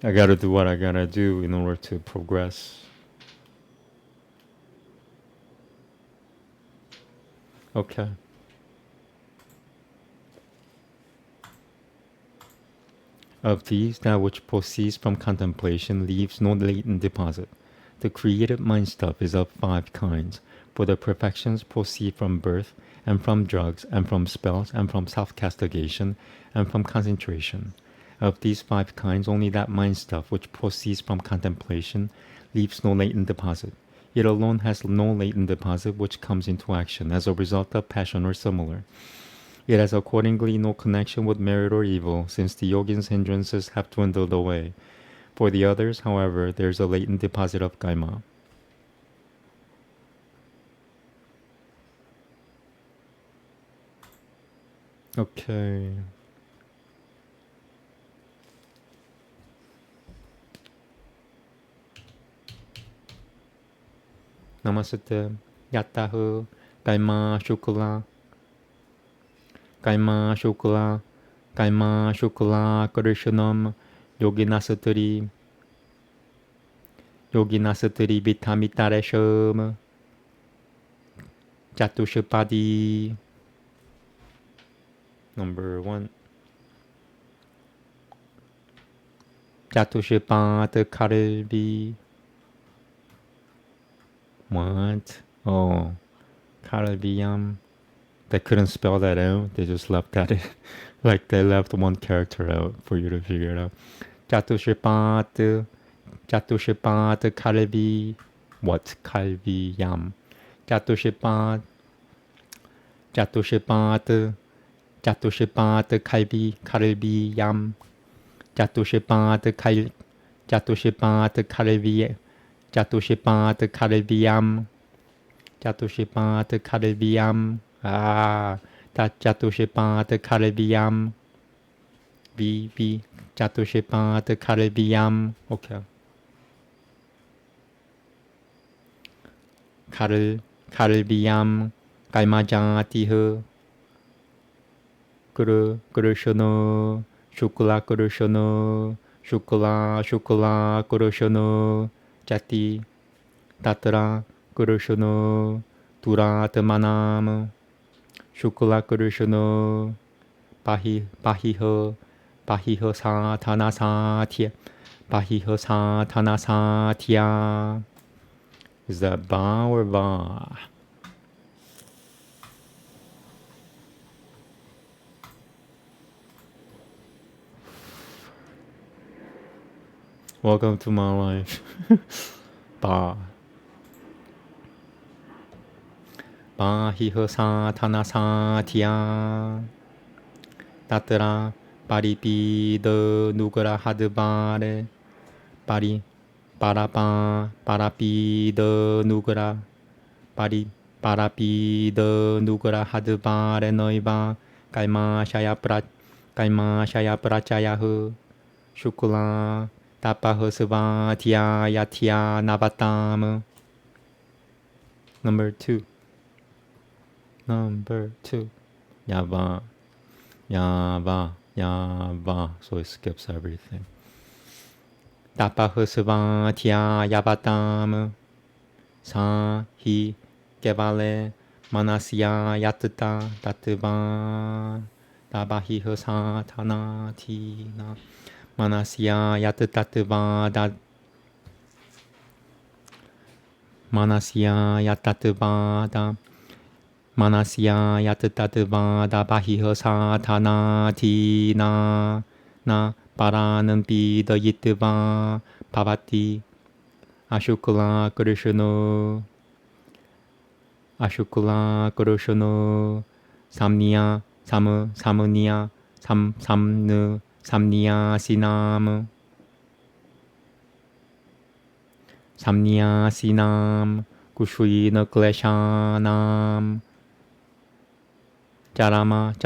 I gotta do what I gotta do in order to progress. Okay. Of these, that which proceeds from contemplation leaves no latent deposit. The creative mind stuff is of 5 kinds, for the perfections proceed from birth, and from drugs, and from spells, and from self-castigation, and from concentration. Of these 5 kinds, only that mind stuff which proceeds from contemplation leaves no latent deposit. It alone has no latent deposit which comes into action as a result of passion or similar. It has accordingly no connection with merit or evil, since the yogin's hindrances have dwindled away. For the others, however, there is a latent deposit of kaima. Okay. Namaste. Yatahu. Kaima Shukla. Kaima Shukla. Kaima Shukla Krishnam. Yoginasatari. Yoginasatari Vitamitaresham. Jatushapadi. Number 1. Jatushapad Karelvi. What? Oh, Karelviyam. They couldn't spell that out. They just left that in. Like they left one character out for you to figure it out. Jatushapad Kalvi. What? Kalviyam. Jatushapad Kalvi Kalviyam. Jatushapad Kalvi. Jatushapad Kalviyam. Jatushapad Kalviyam. Jatushapad Kalviyam. V. Jatushapad Kalviyam. Okay. Kalviyam. Kaimajatiha. Kurushano. Shukla Kurushano. Shukla Kurushano. Jati. Tatra Kurushano. Turatmanam. Shukla Kurushano. Pahiho Satanasatya. Pahiho Satanasatya. Is that ba or va? Welcome to my life. Ba. Pahiho Satanasatya. Tatra Paripida Nugara Hadvare. Parapida Nugara. Parapida Nugara Hadvare Noiva. Kaima Shaya Prachayahu. Shukla Tapahasvatya Yatya Navatam. Number 2. Yava. So it skips everything. Tapahasvatya Yavatam. sa hi kevale manasya yatata tatva dabahi sa tanati na manasya yatatatva dat manasya yatatatva da manasya yatatatva dabahi sa tanati na paranampi dayitva bhavati ashukla kurushono samniya samniya samniya sinam kushina kleshanam jarama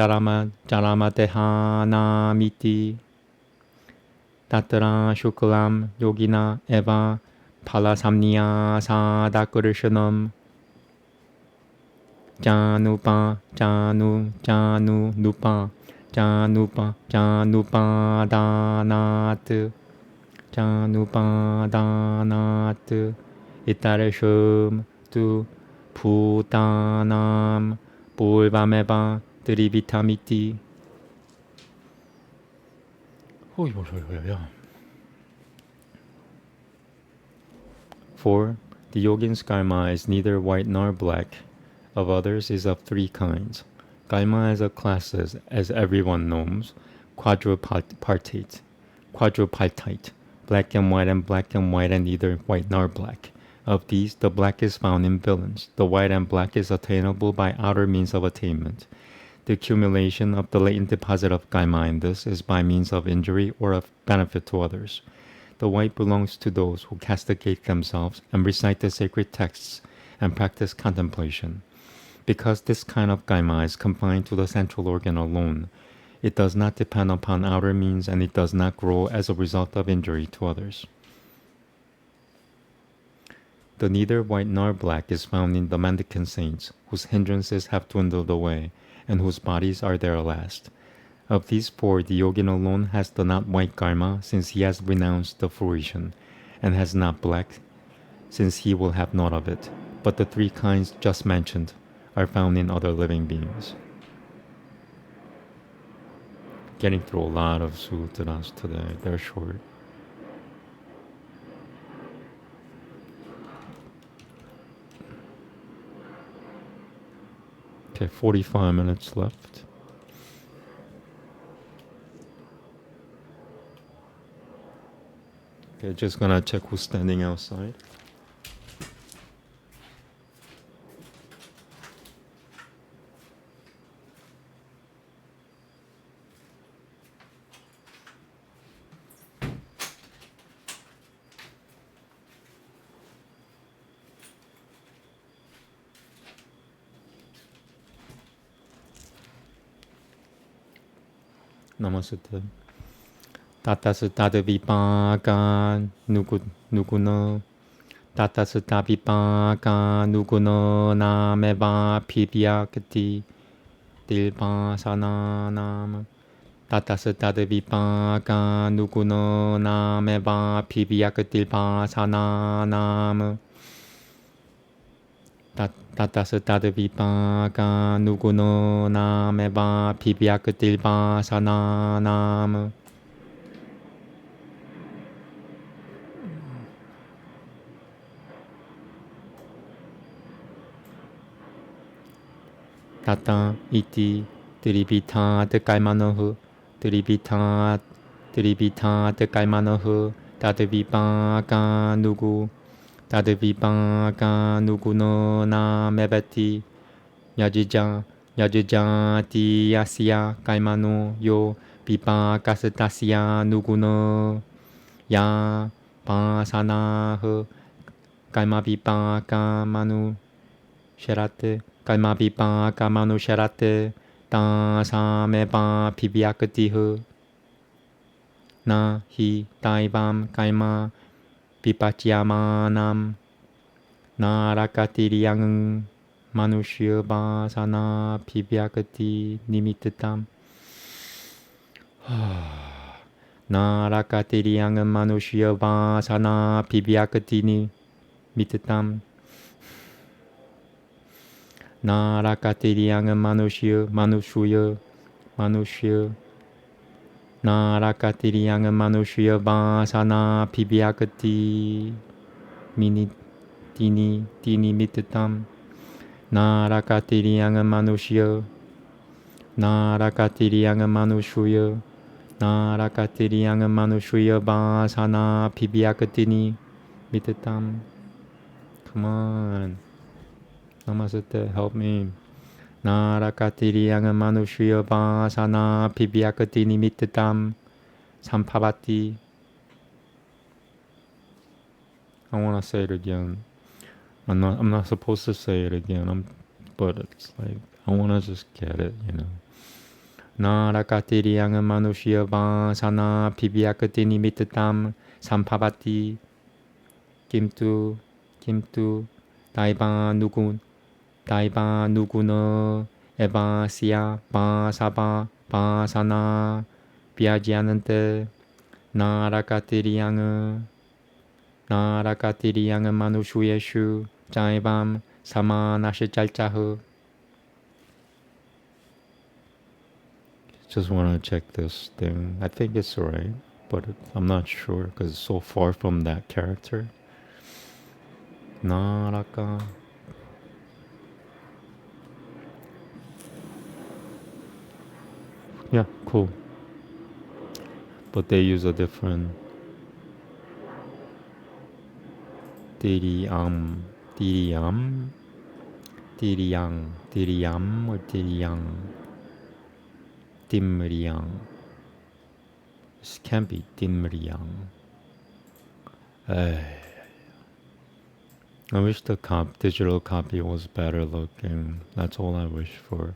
dehanamiti Tatra shuklam yogina eva pala samniya sadakurushanam janupadanat itarashum tu bhutanam purvameva trivitamiti. For the yogin's karma is neither white nor black. Of others is of three kinds. Karma as a class is, as everyone knows, quadripartite, black and white and neither white nor black. Of these, the black is found in villains. The white and black is attainable by outer means of attainment. The accumulation of the latent deposit of karma in this is by means of injury or of benefit to others. The white belongs to those who castigate themselves and recite the sacred texts and practice contemplation. Because this kind of karma is confined to the central organ alone, it does not depend upon outer means and it does not grow as a result of injury to others. The neither white nor black is found in the mendicant saints, whose hindrances have dwindled away, and whose bodies are there last. Of these four, the yogin alone has the not white karma, since he has renounced the fruition, and has not black, since he will have naught of it. But the three kinds just mentioned are found in other living beings. Getting through a lot of sutras today, they're short. Okay, 45 minutes left. Okay, just gonna check who's standing outside. Namaste. Tatasutta vipaka nukuno. Tatasutta vipaka nukuno nameva pivyakati dilpasananam. Tatasutta vipaka nukuno nameva pivyakati dilpasananam. Tatasutta vipaka nukuno nameva pivyakati dilpasananam. Tata iti tribita tekaimanohu tribita tekaimanohu tadvipaka nugu no na mebeti yajijati yasya kaimano yo vipakasatasya nugu no ya pasanahu kaima vipaka manu sherate Kalma pipa kamanu sharate ta sameba pivyakatihu na hi taivam kaima pipachyamanam narakatiriang manushya vasana pivyakati nimittam narakatiriang manushya vasana pivyakati nimittam Narakatiriang Manushya Narakatiriang Manushya Vasana Pibhyakati Mini Tini Mitatam Narakatiriang Manushya Narakatiriang Manushya Vasana Pibhyakatini Mitatam. Come on. Namaste, help me. Narakatiriang Manushya Vasana Pibhyakatini Mitatam Sampavati. I want to say it again. I'm not supposed to say it again. But it's like I want to just get it, you know. Narakatiriang Manushya Vasana Pibhyakatini Mitatam Sampavati Kimtu Daiba Nuguna Eva Siya Vasaba Vasana Vyajyanante Narakatiriang Manushuyeshu Jaivam Samanashichalchahu. Just want to check this thing. I think it's right, but I'm not sure because it's so far from that character. Naraka. Yeah, cool. But they use a different Diriyam or Dimriyang. This can't be Dimriyang. I wish the digital copy was better looking. That's all I wish for.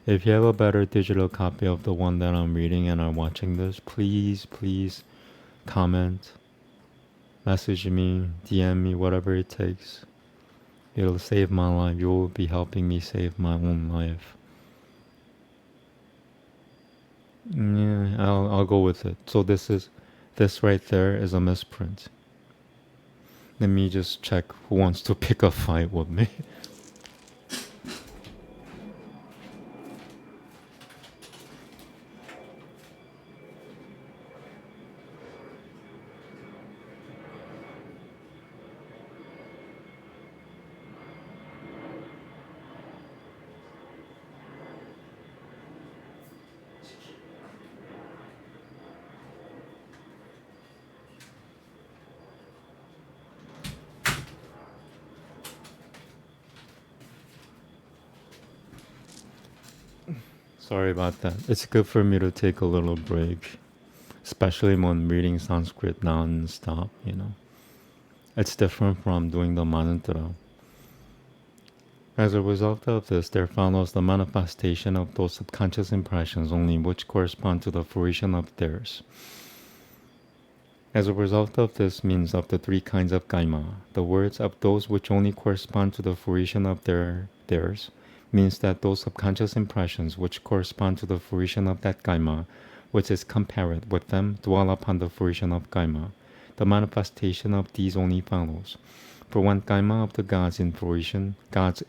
If you have a better digital copy of the one that I'm reading and are watching this, please comment, message me, DM me, whatever it takes. It'll save my life. You will be helping me save my own life. Yeah, I'll go with it. So this right there is a misprint. Let me just check who wants to pick a fight with me. Sorry about that. It's good for me to take a little break, especially when reading Sanskrit non-stop, you know. It's different from doing the mantra. As a result of this, there follows the manifestation of those subconscious impressions only which correspond to the fruition of theirs. As a result of this means of the three kinds of kaima, the words of those which only correspond to the fruition of theirs means that those subconscious impressions which correspond to the fruition of that kaima, which is comparate with them, dwell upon the fruition of kaima. The manifestation of these only follows. For when kaima of the gods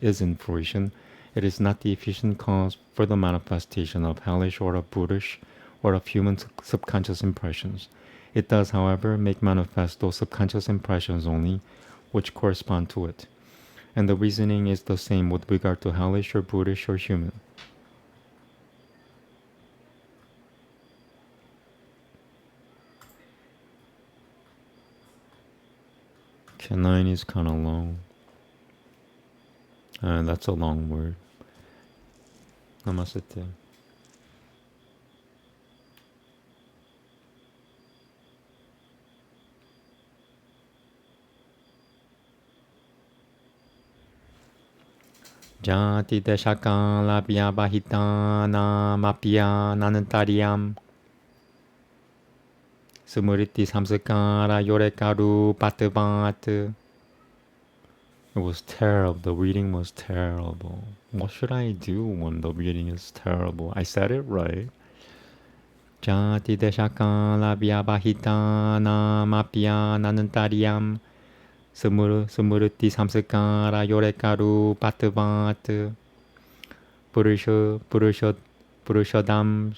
is in fruition, it is not the efficient cause for the manifestation of hellish or of brutish or of human subconscious impressions. It does, however, make manifest those subconscious impressions only which correspond to it. And the reasoning is the same with regard to hellish or brutish or human. Okay, 9 is kind of long. And that's a long word. Namaste. Jati deshakala vyabahitana mapya nanantariyam Smriti samskara yorekaru patavat. It was terrible. The reading was terrible. What should I do when the reading is terrible? I said it right. Jati deshakala vyabahitana mapya nanantariyam Smriti samskara yorekaru patavat. Purusha Purusha Purushadam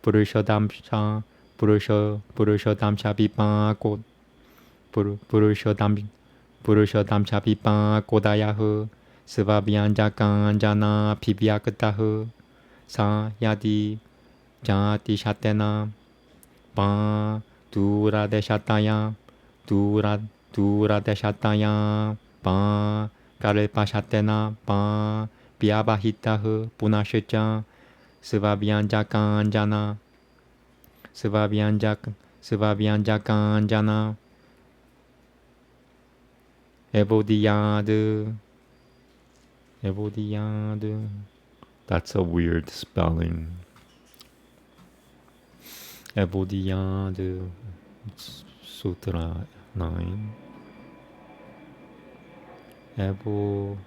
Purushadamsha Purushadamsha Pipa Ko Purushadam Purushadamsha Pipa Kodayahu Svabhyanja Kanjana Pibyakatahu Sa Yadi Jati Shatena Pa Dura Deshataya Dura Deshataya Pa Karepa Shatena Pa Pyabahitahu Punashicha Svabhyanja Kanjana Svabhyanja Kanjana Evodiyadu. That's a weird spelling. Evodiyadu. It's Sutra 9. Evo.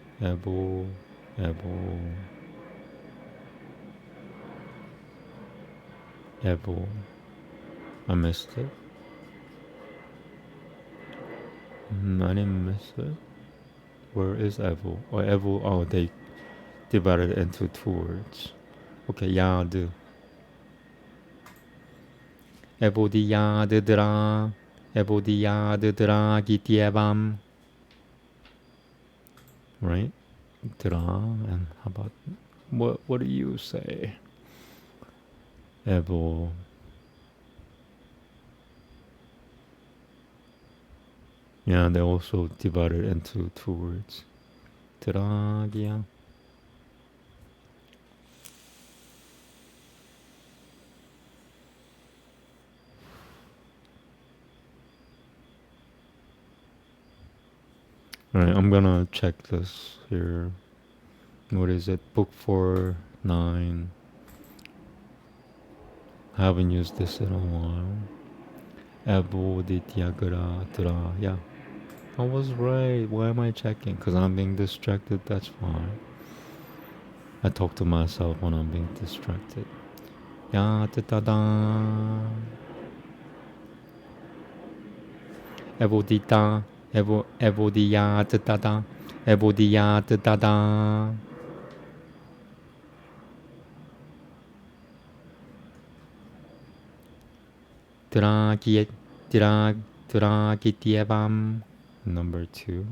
I missed it. I didn't miss it. Where is Evo? Oh, Evo. Oh, they divided it into 2 words. Okay, Yadu. Evodiyadudra Gityevam. Right? Dra. And how about what do you say? Evo. Yeah, they also divided into 2 words. Dragya. Alright, I'm gonna check this here. What is it? Book 4, 9. I haven't used this in a while. Evodityagra Dra. Yeah. I was right. Why am I checking? Because I'm being distracted. That's fine. I talk to myself when I'm being distracted. Ya ta da. Evodita. Evodiya ta da. Evodiya ta da. Dragityevam. Number 2.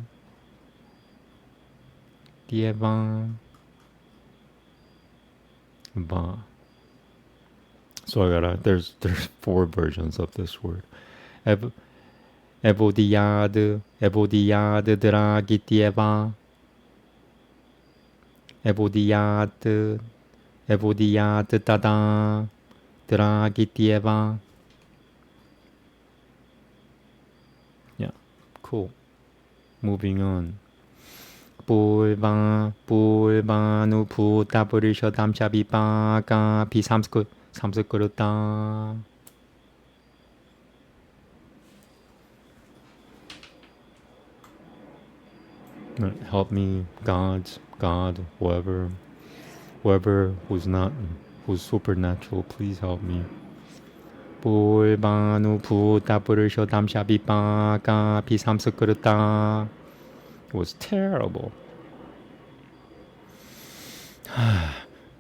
Dievam. Va. So I gotta. There's 4 versions of this word. Evodiyad Dragityeva. Evodiyad Tada Dragityeva. Yeah, cool. Moving on. Pulvanu Puta Purishodam Chabipaka Pi Samskruta. Help me, God, whoever who's supernatural, please help me. Pulvanu Puta Purishodam Chabipaka Pi Samskruta. It was terrible.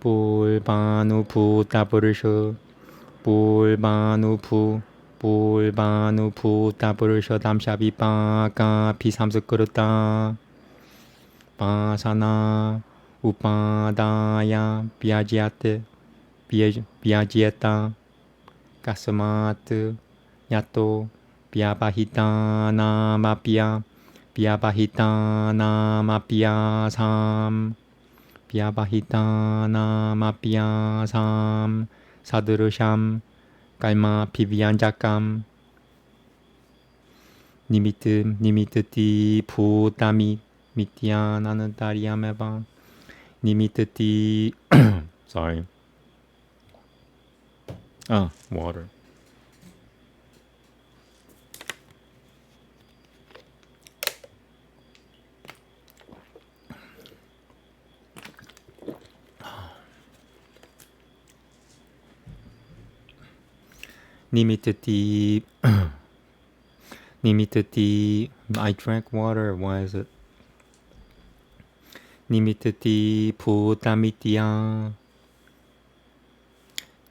Pulvanu Puta Purishodam Chabipaka Pi Samskruta. Pasana Upadaya Vyajyata Kasamat Yato Vyabahitana Mapya Sam Sadurusham Kalma Pivyanjakam Nimitati Putami Mityananantariameva Nimitati. Sorry. Water. Nimitati. I drank water. Why is it? Nimitati Bhutamidya.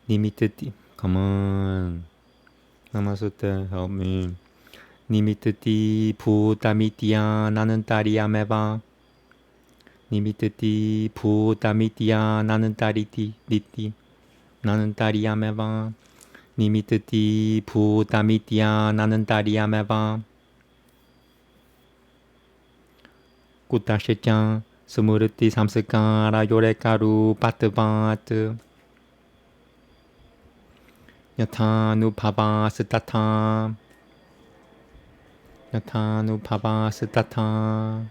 Nimitati. Come on. Namaste, help me. Nimitati Bhutamidya. 나는 딸이야 매봐. 니미트티 Bhutamidya. 나는 딸이디 니띠. 나는 딸이야 매봐. 니미트티 Bhutamidya. 나는 딸이야 매봐. 꾸타시짱 스무르띠 삼스카라 요레카루 바트바트 야타누파바 스타타 야타누파바 스타타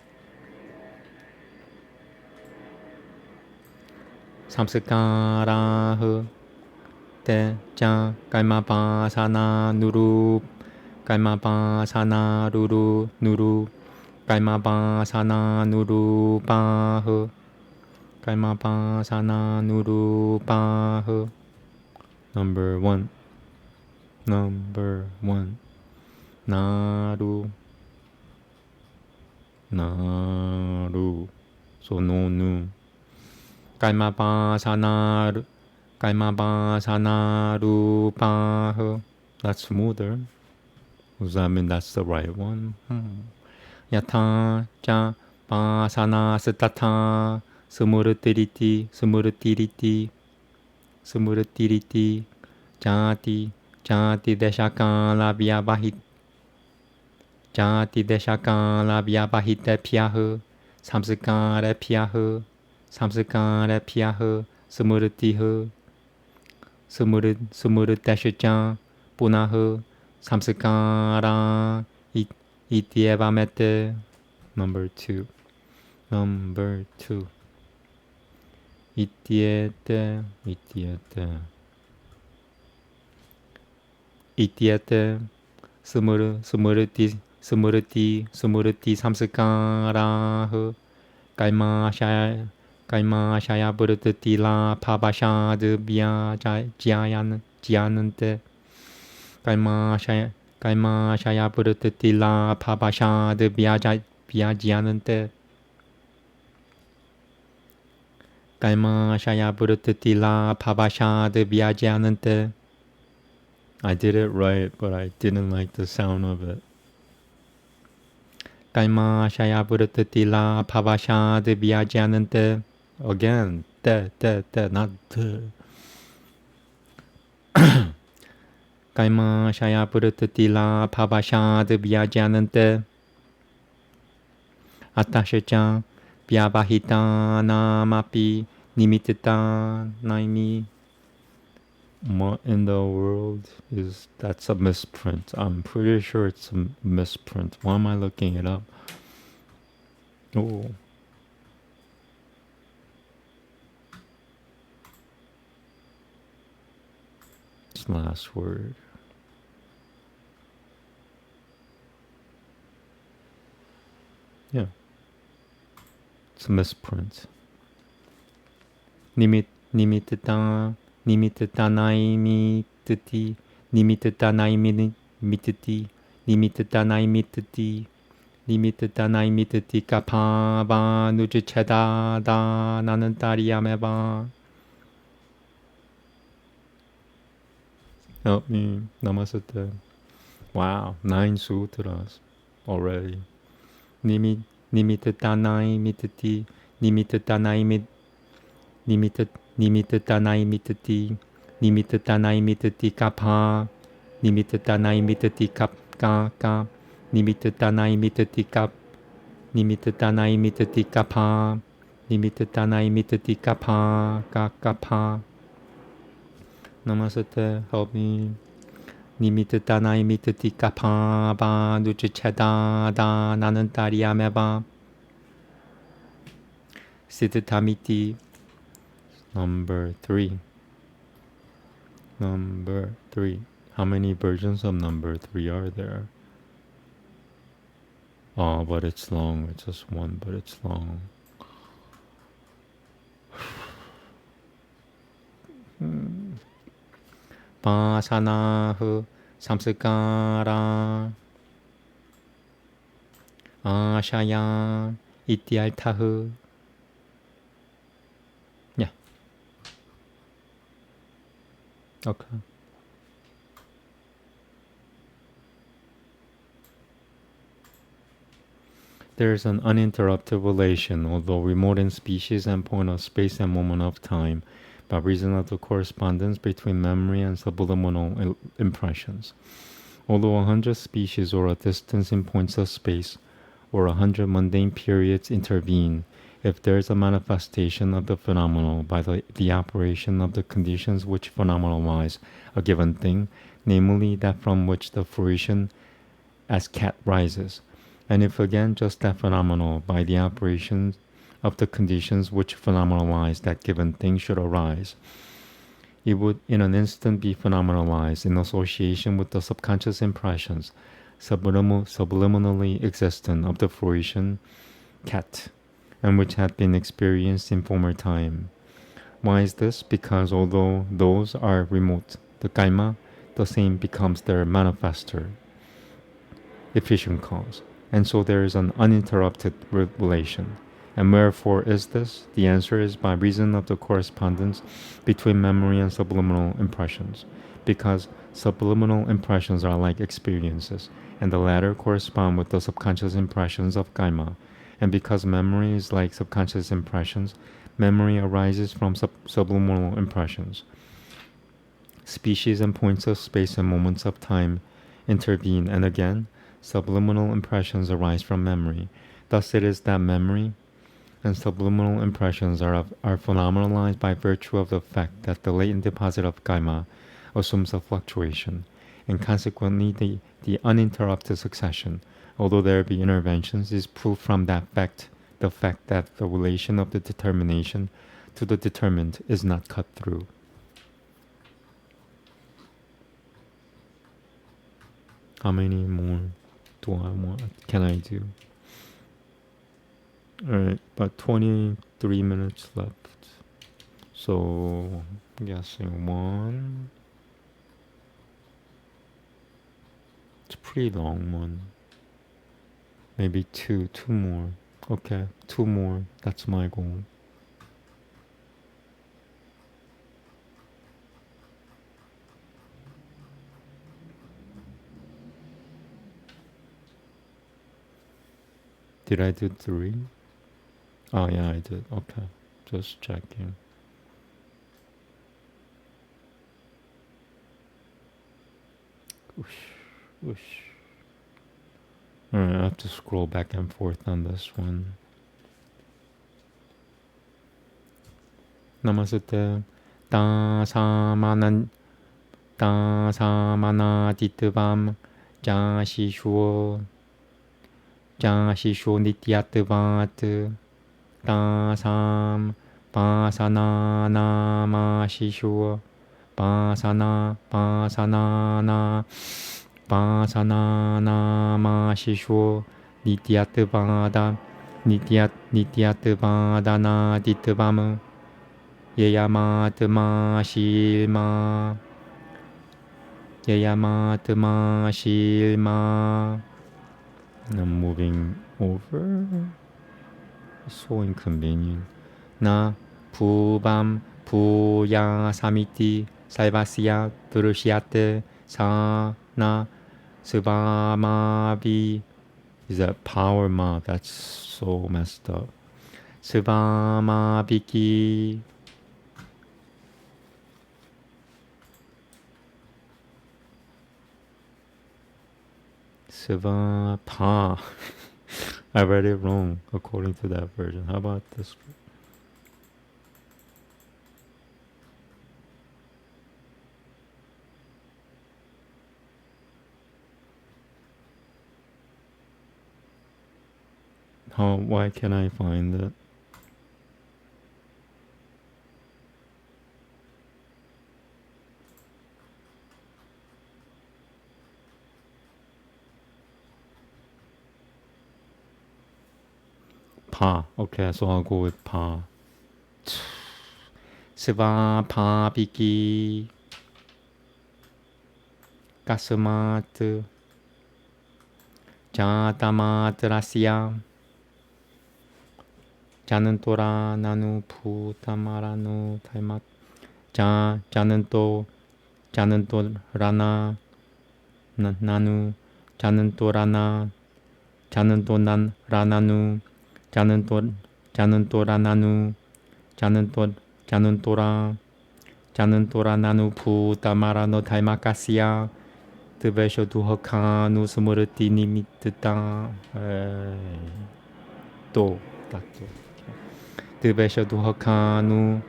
삼스카라흐 때짱 깔마바사나 누루 깔마바사나 루루 누루 깔마바사나 누루바흐 깔마바사나 누루바흐 Number one 나루 so no nu 깔마바사나 루바흐 that's smoother. Does that mean that's the right one? 야타 자 바사나 스타타 스무르띠리띠 자티 데샤칸 라비아바히테 피아흐 삼스카레 피아흐 스무르띠흐 스무르데슈짱 뿌나흐 삼스카라 이티에바메테 Number two 이티에테 스무르띠 삼스카라흐 깔마샤야 부르트티라 파바샤드 지아는테 깔마샤야 부르트티라 파바샤드 비아지아는테 깔마샤야 부르트티라 파바샤드 비아지아는테 I did it right, but I didn't like the sound of it. 깔마샤야 부르트티라 파바샤드 비아지아는테 Again, te, not the. 깔마샤야 부르트티라 파바샤드 비아지아는테 아타시짱 비아바히타 나마피 니미트타 나이미 What in the world is that's a misprint? I'm pretty sure it's a misprint. Why am I looking it up? Oh. This last word. Yeah. It's a misprint. 니미트타 니미트타나이미트티 니미트타나이미트티 니미트타나이미트티 니미트타나이미트티 까파바 누즈체다다 나는 딸이야 매바 Help me. Namaste. Wow, 9 sutras already. Nimittanai mitati kapha. Nimittanai mitati kap ka. Nimittanai mitati kap. Nimittanai mitati kapha. Nimittanai mitati kapha ka kapha. Namaste, help me. 니미트다나이 미트티 까파바 누츠체다다 나는 딸이야 매바 시드타미티 Number 3 How many versions of number 3 are there? Oh, but it's long. It's just one, but it's long. 바사나흐 삼스카라 아샤야 이티알타흐 Okay. There is an uninterrupted relation, although remote in species and point of space and moment of time, by reason of the correspondence between memory and subliminal impressions. Although 100 species or a distance in points of space, or 100 mundane periods intervene, if there is a manifestation of the phenomenal by the operation of the conditions which phenomenalize a given thing, namely that from which the fruition as cat rises, and if again just that phenomenal by the operation of the conditions which phenomenalize that given thing should arise, it would in an instant be phenomenalized in association with the subconscious impressions subliminally existent of the fruition cat, and which had been experienced in former time. Why is this? Because although those are remote, the kaima, the same becomes their manifester, efficient cause, and so there is an uninterrupted relation. And wherefore is this? The answer is by reason of the correspondence between memory and subliminal impressions, because subliminal impressions are like experiences, and the latter correspond with the subconscious impressions of kaima, and because memory is like subconscious impressions, memory arises from subliminal impressions. Species and points of space and moments of time intervene, and again, subliminal impressions arise from memory. Thus it is that memory and subliminal impressions are phenomenalized by virtue of the fact that the latent deposit of kaima assumes a fluctuation, and consequently the uninterrupted succession, although there be interventions, is proof from that fact, the fact that the relation of the determination to the determined is not cut through. How many more can I do? Alright, about 23 minutes left. So, I'm guessing one. It's a pretty long one. Maybe two more. Okay, two more. That's my goal. Did I do three? Oh yeah, I did. Okay, just checking. Whoosh. Alright, I have to scroll back and forth on this one. Namaste. Tasamanaditvam Jashisho Nityatvat Tasam Pasana Namashisho Pasana Namashisho Nityatvadana Ditvam Yayamatma Shilma. I'm moving over. So inconvenient. Na Pubam Puya Samiti Salvasia Durushiate Sana Subamavi. Is that power ma? That's so messed up. Subamabiki. Pa. I read it wrong according to that version. How about this? Why can I find it? Pa. Okay, so I'll go with Pa. Siva Pa Biki Kasumat Jatamat Rasya Janantora Nanu Putamaranu Taimat Jananto 자는 또 라나 나누 자는 또 라나 자는 또 난 라나누 자는 또 라나누 자는 또라 자는 또라 나누 푸타마라노 타이마카시아 드베쇼 두허카 누스무르티 니미트타 또 딱또 드베쇼 두허카 누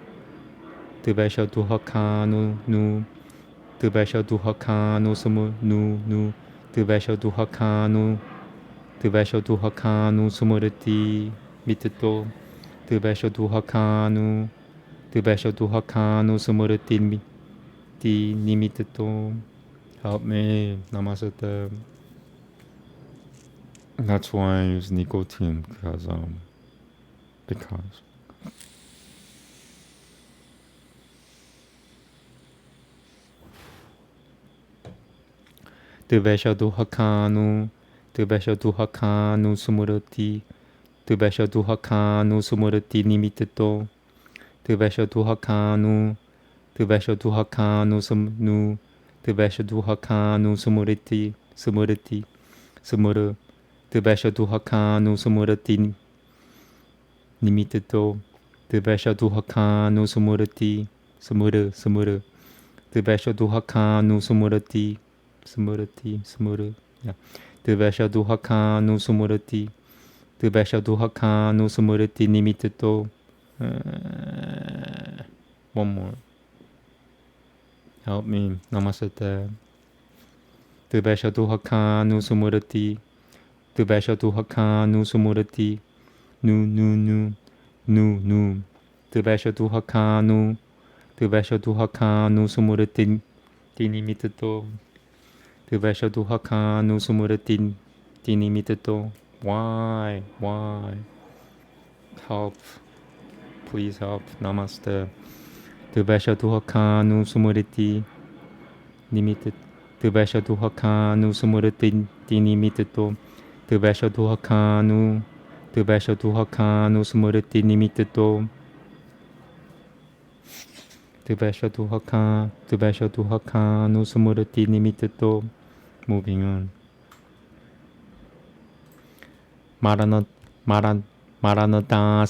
드베쇼 두허카 누 드베쇼 두허카 누스무 누 드베쇼 두허카 누 드베쇼 두허카 누스무르티 미트토 드베쇼 두허카 누 드베쇼 두허카 누스무르티 니미트토. Help me, Namaste. That's why I use nicotine because Tubesha duhakanu sumurati Tubesha duhakanu sumurati nimiteto Tubesha duhakanu sumnu Tubesha duhakanu sumurati sumuru Tubesha duhakanu sumurati nimiteto Tubesha duhakanu sumurati sumuru Tubesha duhakanu sumurati smurati yeah Tubesha duhakanu sumurati Tubesha duhakanu sumurati nimiteto. One more. Help me, Namaste. Tubesha duhakanu sumurati Tubesha duhakanu sumurati nu Tubesha duhakanu sumurati nimiteto Tubesha duhakanu sumurati nimiteto. Why? Help. Please help. Namaste. Tubesha duhakanu sumurati nimiteto Tubesha duhakanu sumurati nimiteto Tubesha duhakanu sumurati nimiteto Tubesha duhakanu sumurati nimiteto. Moving on. Maranata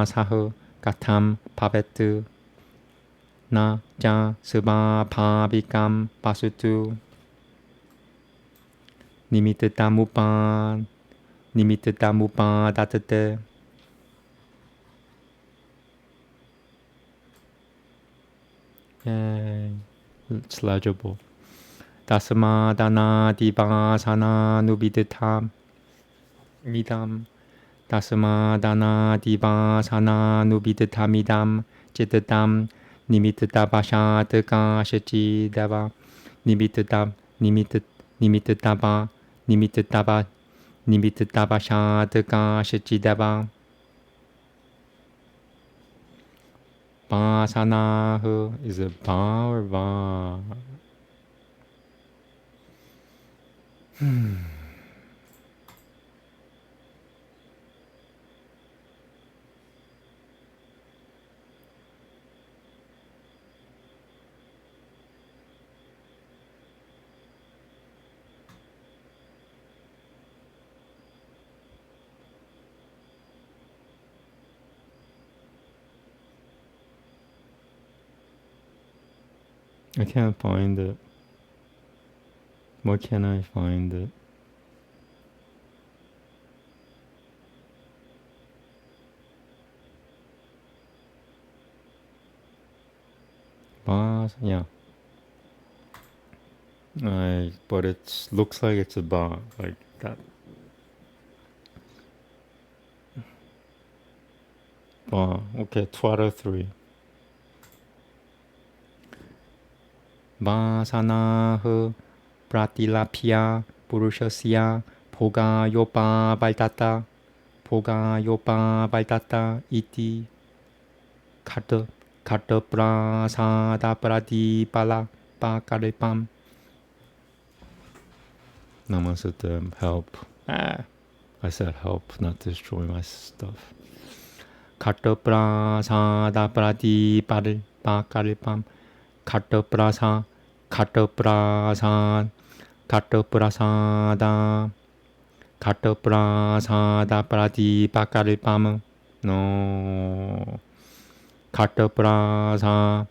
saha katam pavetu na ja sva pabikam pasutu nimitetamupa datate. Yay, it's legible. Dasama dana divasana nubiditam midam Dasama dana divasana nubiditamidam chitatam nimittabashat kashachi dava nimittabashat kashachi dava. Basana is it ba or va? I can't find it. Why can't I find it? Yeah. But it looks like it's a ba, like that. Ba. Okay, 2 out of 3. Vasanaha pratilapya purushasya bhoga yopa baltata iti kata prasada pradipala pakaripam. Namaste. Help. I said help, not destroy my stuff. Kata prasada pradipala pakaripam. Kataprasa, Kataprasa, Kataprasada, Kataprasada Pratipakalipam. No. Kataprasa,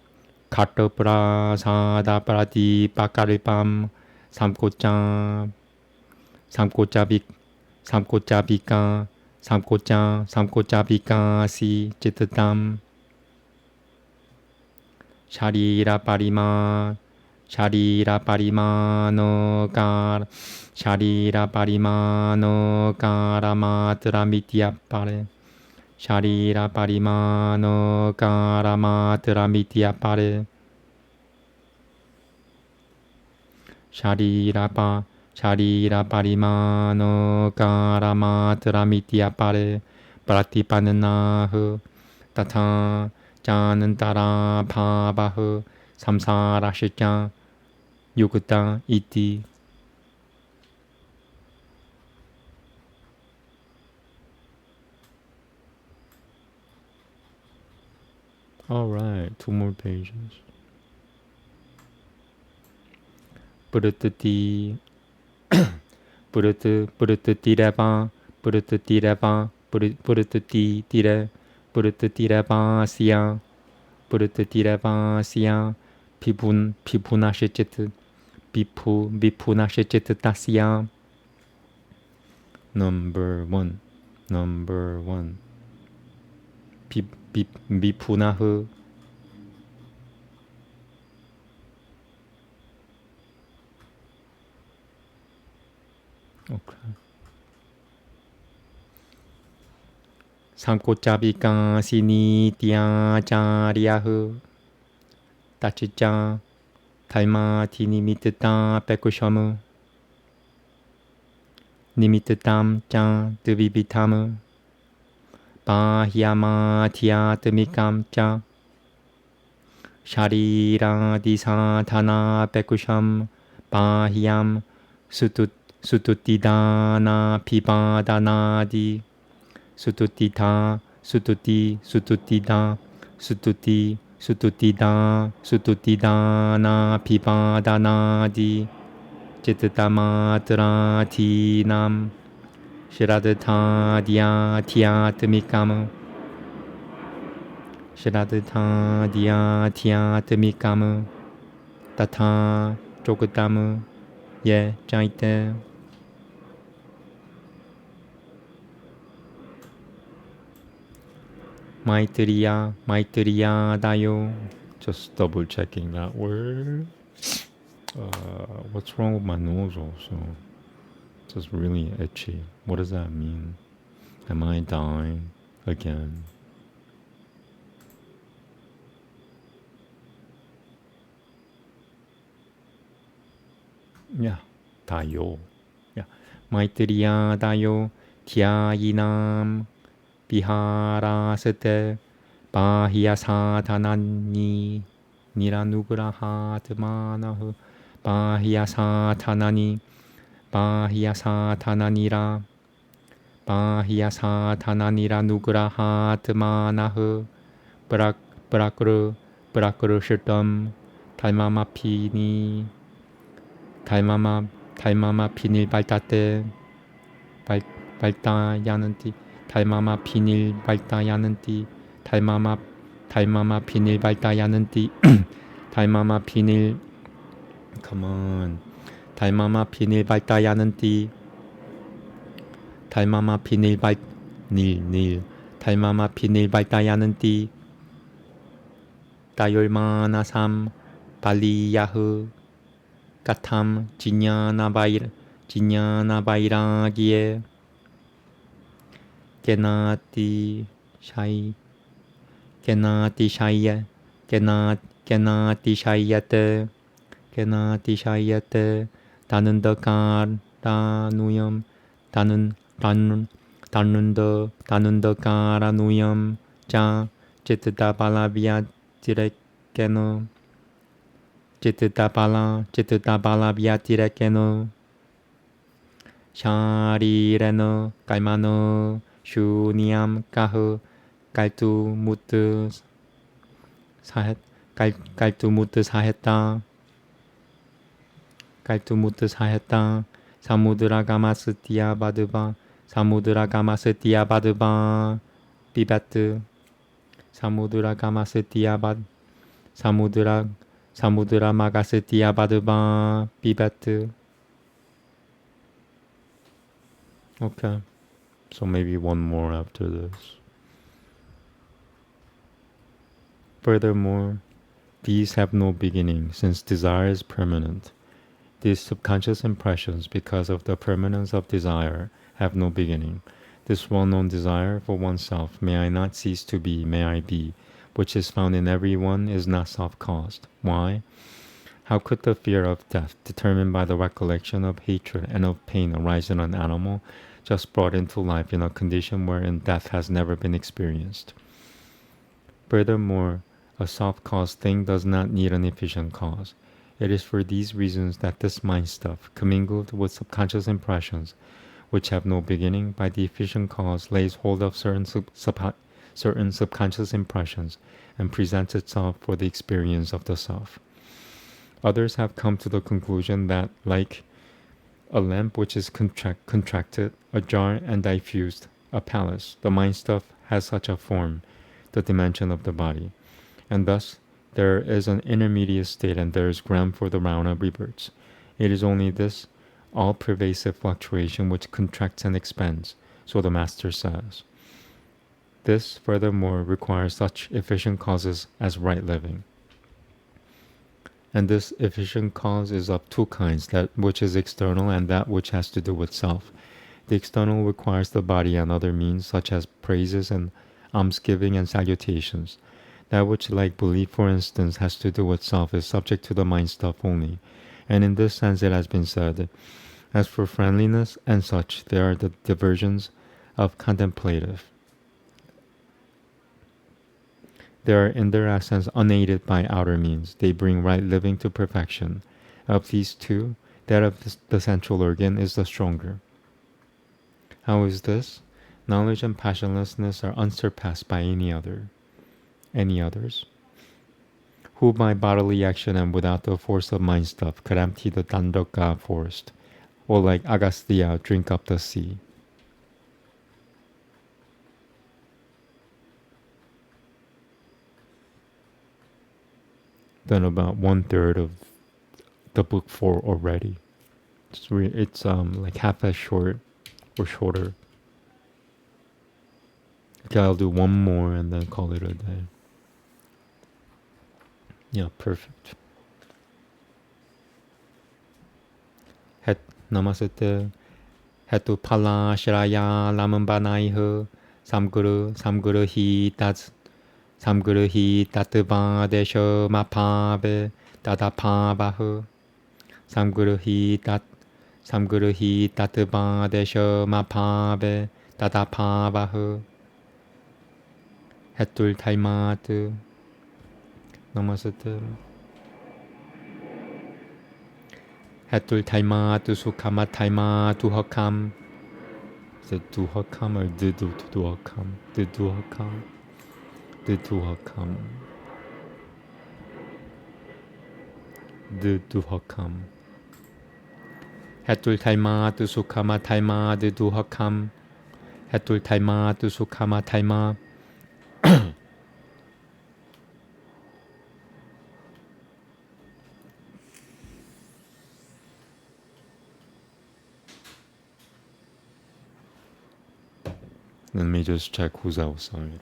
Kataprasada Pratipakalipam. Samkocha, Samkochabik, Samkochabika, Samkocha, Samkochabika si Chitatam. Sharira Parima, Sharira Parimano Kar, Sharira Parimano Karamatra Mityapare, Sharira Parimano Karamatra Mityapare, Sharira Parimano Karamatra Mityapare, Pratipananahu, Tata. Janantara Bhavahu Samsara Shikya Yukta Iti. Alright, 2 more pages. Purutati Purutatirava Purutatirava Purutatirava Purutatiravasya Purutatiravasya Pipunashichet Vipunashichet Tasya. Number 1. Vipunahu. Okay. Samkochabika Sinityacaryahu Tachicha Taimati Nimitata Pekushamu Nimitatam Cha Dvibitamu Bahyamatyatmikam Cha Sharira Disatana Pekusham Bahyam Sututidana Pipadanadi Sututita, Sututida, Sututidana, Pipadanadi, Chitamatratinam, Shradhatadhyatmikam, Tata, Chokutamu, Ye, Jaite. Maitreya Dayo. Just double checking that word. What's wrong with my nose also? Just really itchy. What does that mean? Am I dying again? Yeah, Dayo. Yeah, Maitreya Dayo Tyayinam Viharasate Bahyasatanani Niranugrahatmanahu Bahyasatanani Bahyasatananira Nugrahatmanahu Prakrushtam Talmama Pinil Baltate Baltayananti Talmama Pinil Baltayananti Talmama Pinil Baltayananti Talmama Pinil. Come on. Talmama Pinil Baltayananti Talmama Pinil Nil Talmama Pinil Baltayananti Tayolmanasam Paliyahu Katham Jinyana Vairagye Kenati Shayate Tanundakar Danuyam Tanundakaranuyam Cha Chittabala Direkeno Chittabala Vyatirekeno Sharireno Kaimano Shunyam Kahu Kaitu Mutu Sahet 깔투무트 사했다. 깔투무트 사했다. 사무드라 가마스 디아바드바. 사무드라 가마스 디아바드바. 비바트. 사무드라 가마스 디아바드. 사무드라 마가스 디아바드바. 비바트. Okay. So maybe one more after this. Furthermore, these have no beginning, since desire is permanent. These subconscious impressions, because of the permanence of desire, have no beginning. This well-known desire for oneself, may I not cease to be, may I be, which is found in everyone, is not self-caused. Why? How could the fear of death, determined by the recollection of hatred and of pain, arise in an animal just brought into life in a condition wherein death has never been experienced? Furthermore, a self-caused thing does not need an efficient cause. It is for these reasons that this mind stuff, commingled with subconscious impressions, which have no beginning, by the efficient cause lays hold of certain subconscious impressions and presents itself for the experience of the self. Others have come to the conclusion that, like a lamp which is contracted, ajar and diffused, a palace, the mind stuff has such a form, the dimension of the body, and thus there is an intermediate state and there is ground for the round of rebirths. It is only this all-pervasive fluctuation which contracts and expands, so the Master says. This, furthermore, requires such efficient causes as right living. And this efficient cause is of two kinds, that which is external and that which has to do with self. The external requires the body and other means, such as praises and almsgiving and salutations. That which, like belief, for instance, has to do with self, is subject to the mind stuff only. And in this sense it has been said, as for friendliness and such, they are the diversions of contemplative. They are in their essence unaided by outer means. They bring right living to perfection. Of these two, that of the central organ is the stronger. How is this? Knowledge and passionlessness are unsurpassed by any others. Who by bodily action and without the force of mind stuff could empty the Dandaka forest, or like Agastya drink up the sea? Then about 1/3 of the book 4 already. It's like half as short or shorter. Okay, I'll do one more and then call it a day. Yeah, perfect. Namaste. Hetu pala shiraya lamanbanaiho samguru hi tats samguru hi tatba desho mapabe tadapabahu samguru hi tatba desho mapabe tadapabahu hetul taimatu. Namaste. Hetul taimatu sukama taimatu hakam. Is it duhakam or duhakam? Duhakam. Duhakam. Duhakam. Hetul taimatu sukama taima duhakam. Hetul taimatu sukama taima. Let me just check who's outside.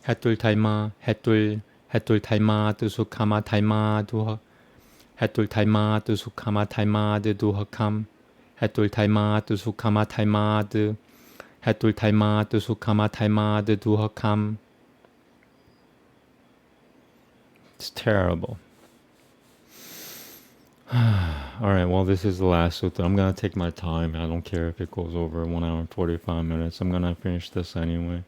Hetul taima, hetul taima tu sukama taima duha. Hetul taima tu sukama taima de duhakam. Hetul taima tu sukama taima de. Hetul taima tu sukama taima de duhakam. It's terrible. Alright, well, this is the last sutta. I'm gonna take my time. I don't care if it goes over 1 hour and 45 minutes. I'm gonna finish this anyway.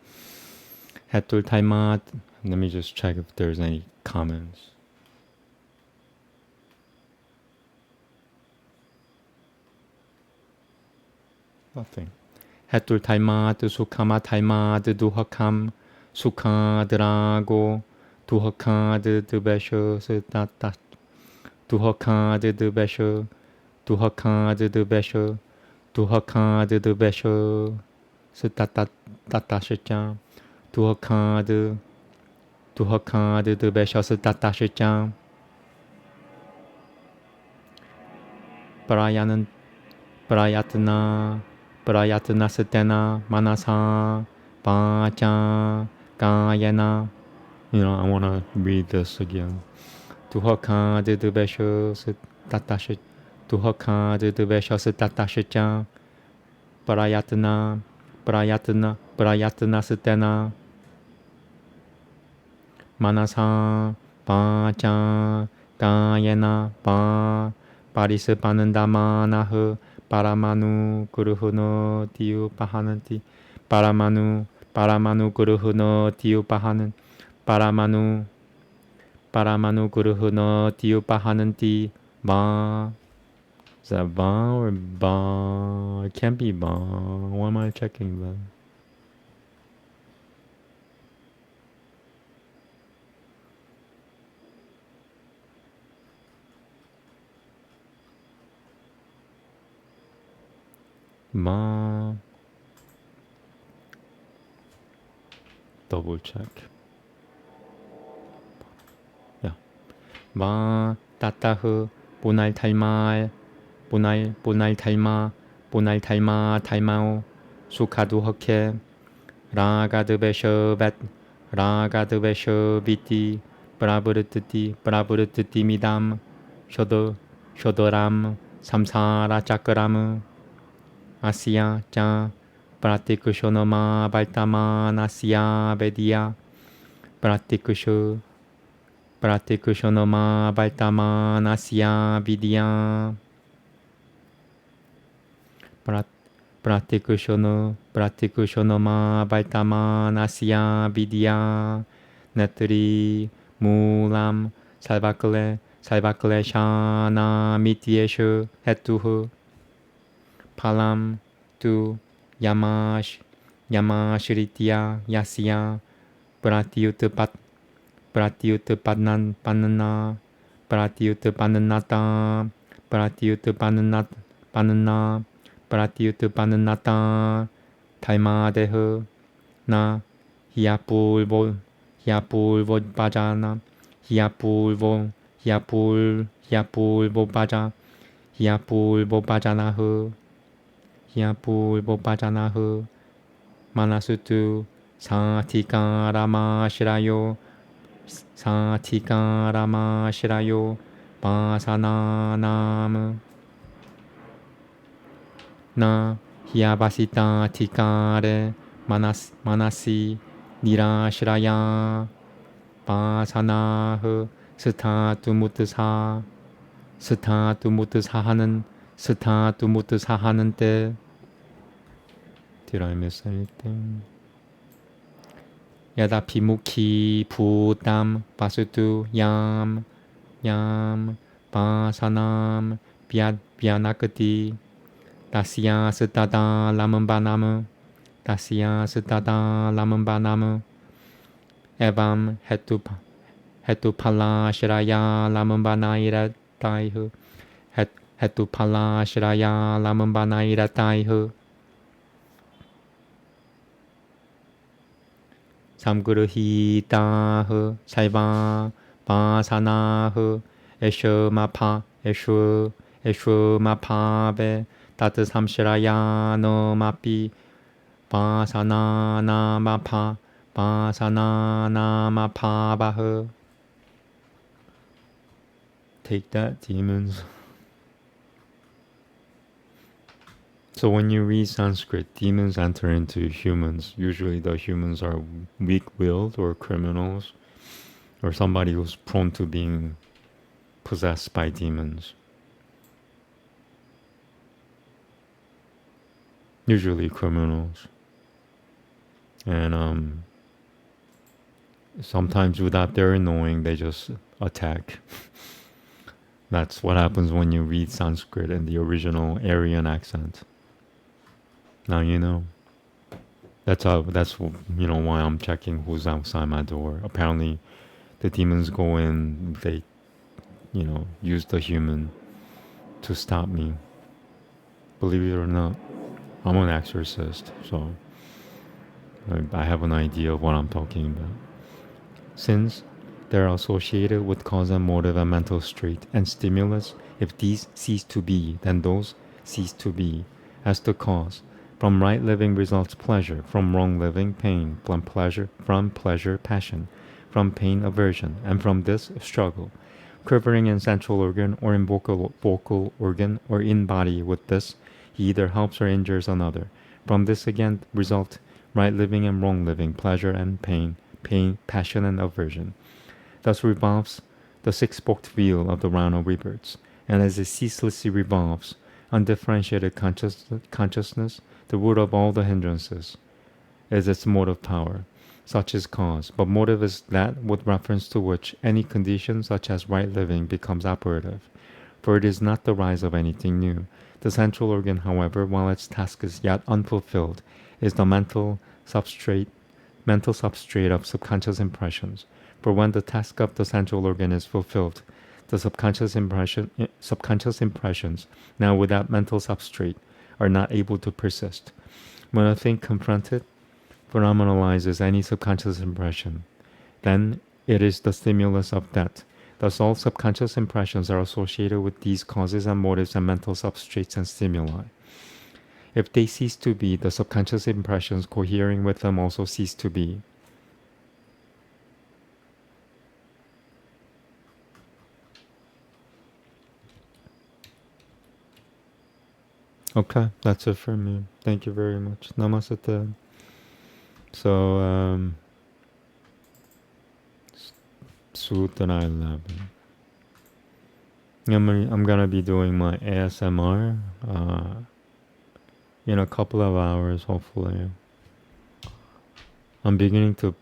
Hetul Taimat. Let me just check if there's any comments. Nothing. Hetul Taimat, Sukhama Taimat, Duhakam, Sukhadrago, Duhakad, Dubesho, Sutata, Duhakad, Dubesho, Duhakad, Dubesho, Duhakad, Dubesho, Sutata, Tatashicha, Duhakad, Duhakad, Dubesho, Sutatashicha, Prayatana, Prayatana Satena, Manasa, Pacha, Kayana. I want to read this again. Tuhaka de Dubesho Tatashi, Tuhaka de Dubesho Tatashicha, Prayatana, Prayatana, Prayatana Satena, Manasa, Pacha, Kayana, Parisapanandamanahu, Paramanu, Kuruhuno, Tiu Pahananti, Paramanu, Kuruhuno, Tiu Pahanan, Paramanu, Guruhuno, Tiu Pahananti, Ba. Is that Ba or Ba? It can't be Ba. Why am I checking that? Ba. Double check. Yeah. Ba Tatahu Bunal Talma Bunal Talma Talmao Sukadu Hoke Raga de Besho Bet Raga de Besho Biti Braburti Midam Shodoram Samsara Chakram Asya Cha Pratikushonoma Baltama Nasya Bedia Pratikushonoma Baltama Nasya Vidya Pratikushonoma Baltama Nasya Vidya Netri Mulam Salvakle Shana Mityeshu Hetuhu Palam Tu Yamashritya Yasya Pratyutpanana Pratyutpananata Pratyutpananata Taimadehu Na Hyapulvo Bhajana Hyapulvo Bhaja Hyapulvo Bhajanahu Manasutu Satikarama Shirayo Pasananam Na Hyabasita Tikare Manasi Nirashraya Pasanahu Sthatumutusahanan te. Did I miss anything? Yadapimuki Putam Pasutu Yam Pasanam Vyanakati Tasya Siddhata Lamambanam Evam Hetupala Shiraya Lamambanairatai Hetupala Shiraya Lamambanairatai Samguruhitahu Saiva Pasanahu Eshu Mapave Tatu Samshiraya no Mapi Pasanana Mapavahu. Take that, demons. So when you read Sanskrit, demons enter into humans. Usually the humans are weak-willed or criminals. or somebody who's prone to being possessed by demons. Usually criminals. And sometimes without their knowing, they just attack. That's what happens when you read Sanskrit in the original Aryan accent. Now you know. That's why I'm checking who's outside my door. Apparently, the demons go in. They use the human to stop me. Believe it or not, I'm an exorcist, so I have an idea of what I'm talking about. Since they're associated with cause and motive and mental state and stimulus, if these cease to be, then those cease to be. As the cause, from right living results pleasure, from wrong living pain, from pleasure passion, from pain aversion, and from this struggle. Quivering in central organ or in vocal organ or in body with this, he either helps or injures another. From this again result right living and wrong living, pleasure and pain, passion and aversion. Thus revolves the six-spoked wheel of the round of rebirths, and as it ceaselessly revolves, undifferentiated consciousness, the root of all the hindrances, is its motive power. Such is cause, but motive is that with reference to which any condition such as right living becomes operative, for it is not the rise of anything new. The central organ, however, while its task is yet unfulfilled, is the mental substrate of subconscious impressions. For when the task of the central organ is fulfilled, the subconscious impressions, now without mental substrate, are not able to persist. When a thing confronted phenomenalizes any subconscious impression, then it is the stimulus of that. Thus all subconscious impressions are associated with these causes and motives and mental substrates and stimuli. If they cease to be, the subconscious impressions cohering with them also cease to be. Okay, that's it for me. Thank you very much. Namaste. So, Sutra 11. I'm gonna be doing my ASMR in a couple of hours, hopefully. I'm beginning to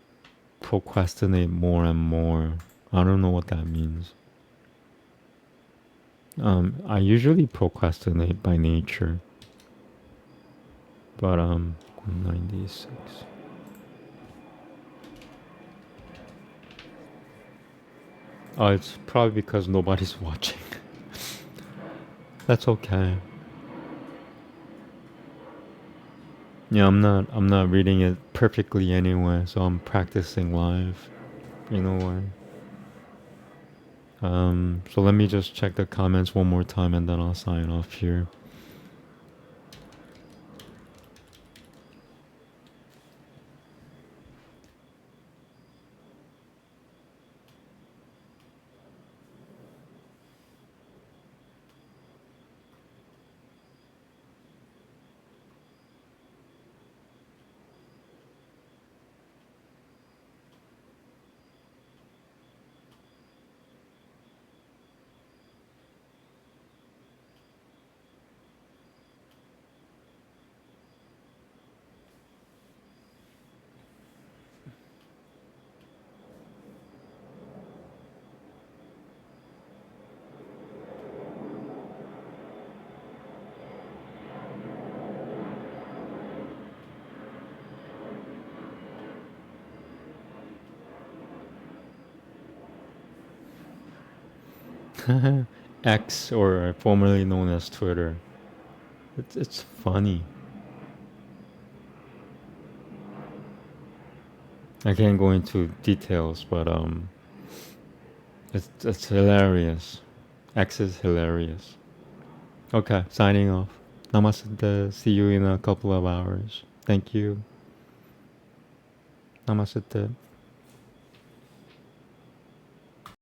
procrastinate more and more. I don't know what that means. I usually procrastinate by nature, but 96. Oh, it's probably because nobody's watching. That's okay. Yeah, I'm not reading it perfectly anyway, so I'm practicing live in a way. So let me just check the comments one more time and then I'll sign off here. X, or formerly known as Twitter. It's funny. I can't go into details, but it's hilarious. X is hilarious. Okay, signing off. Namaste. See you in a couple of hours. Thank you. Namaste.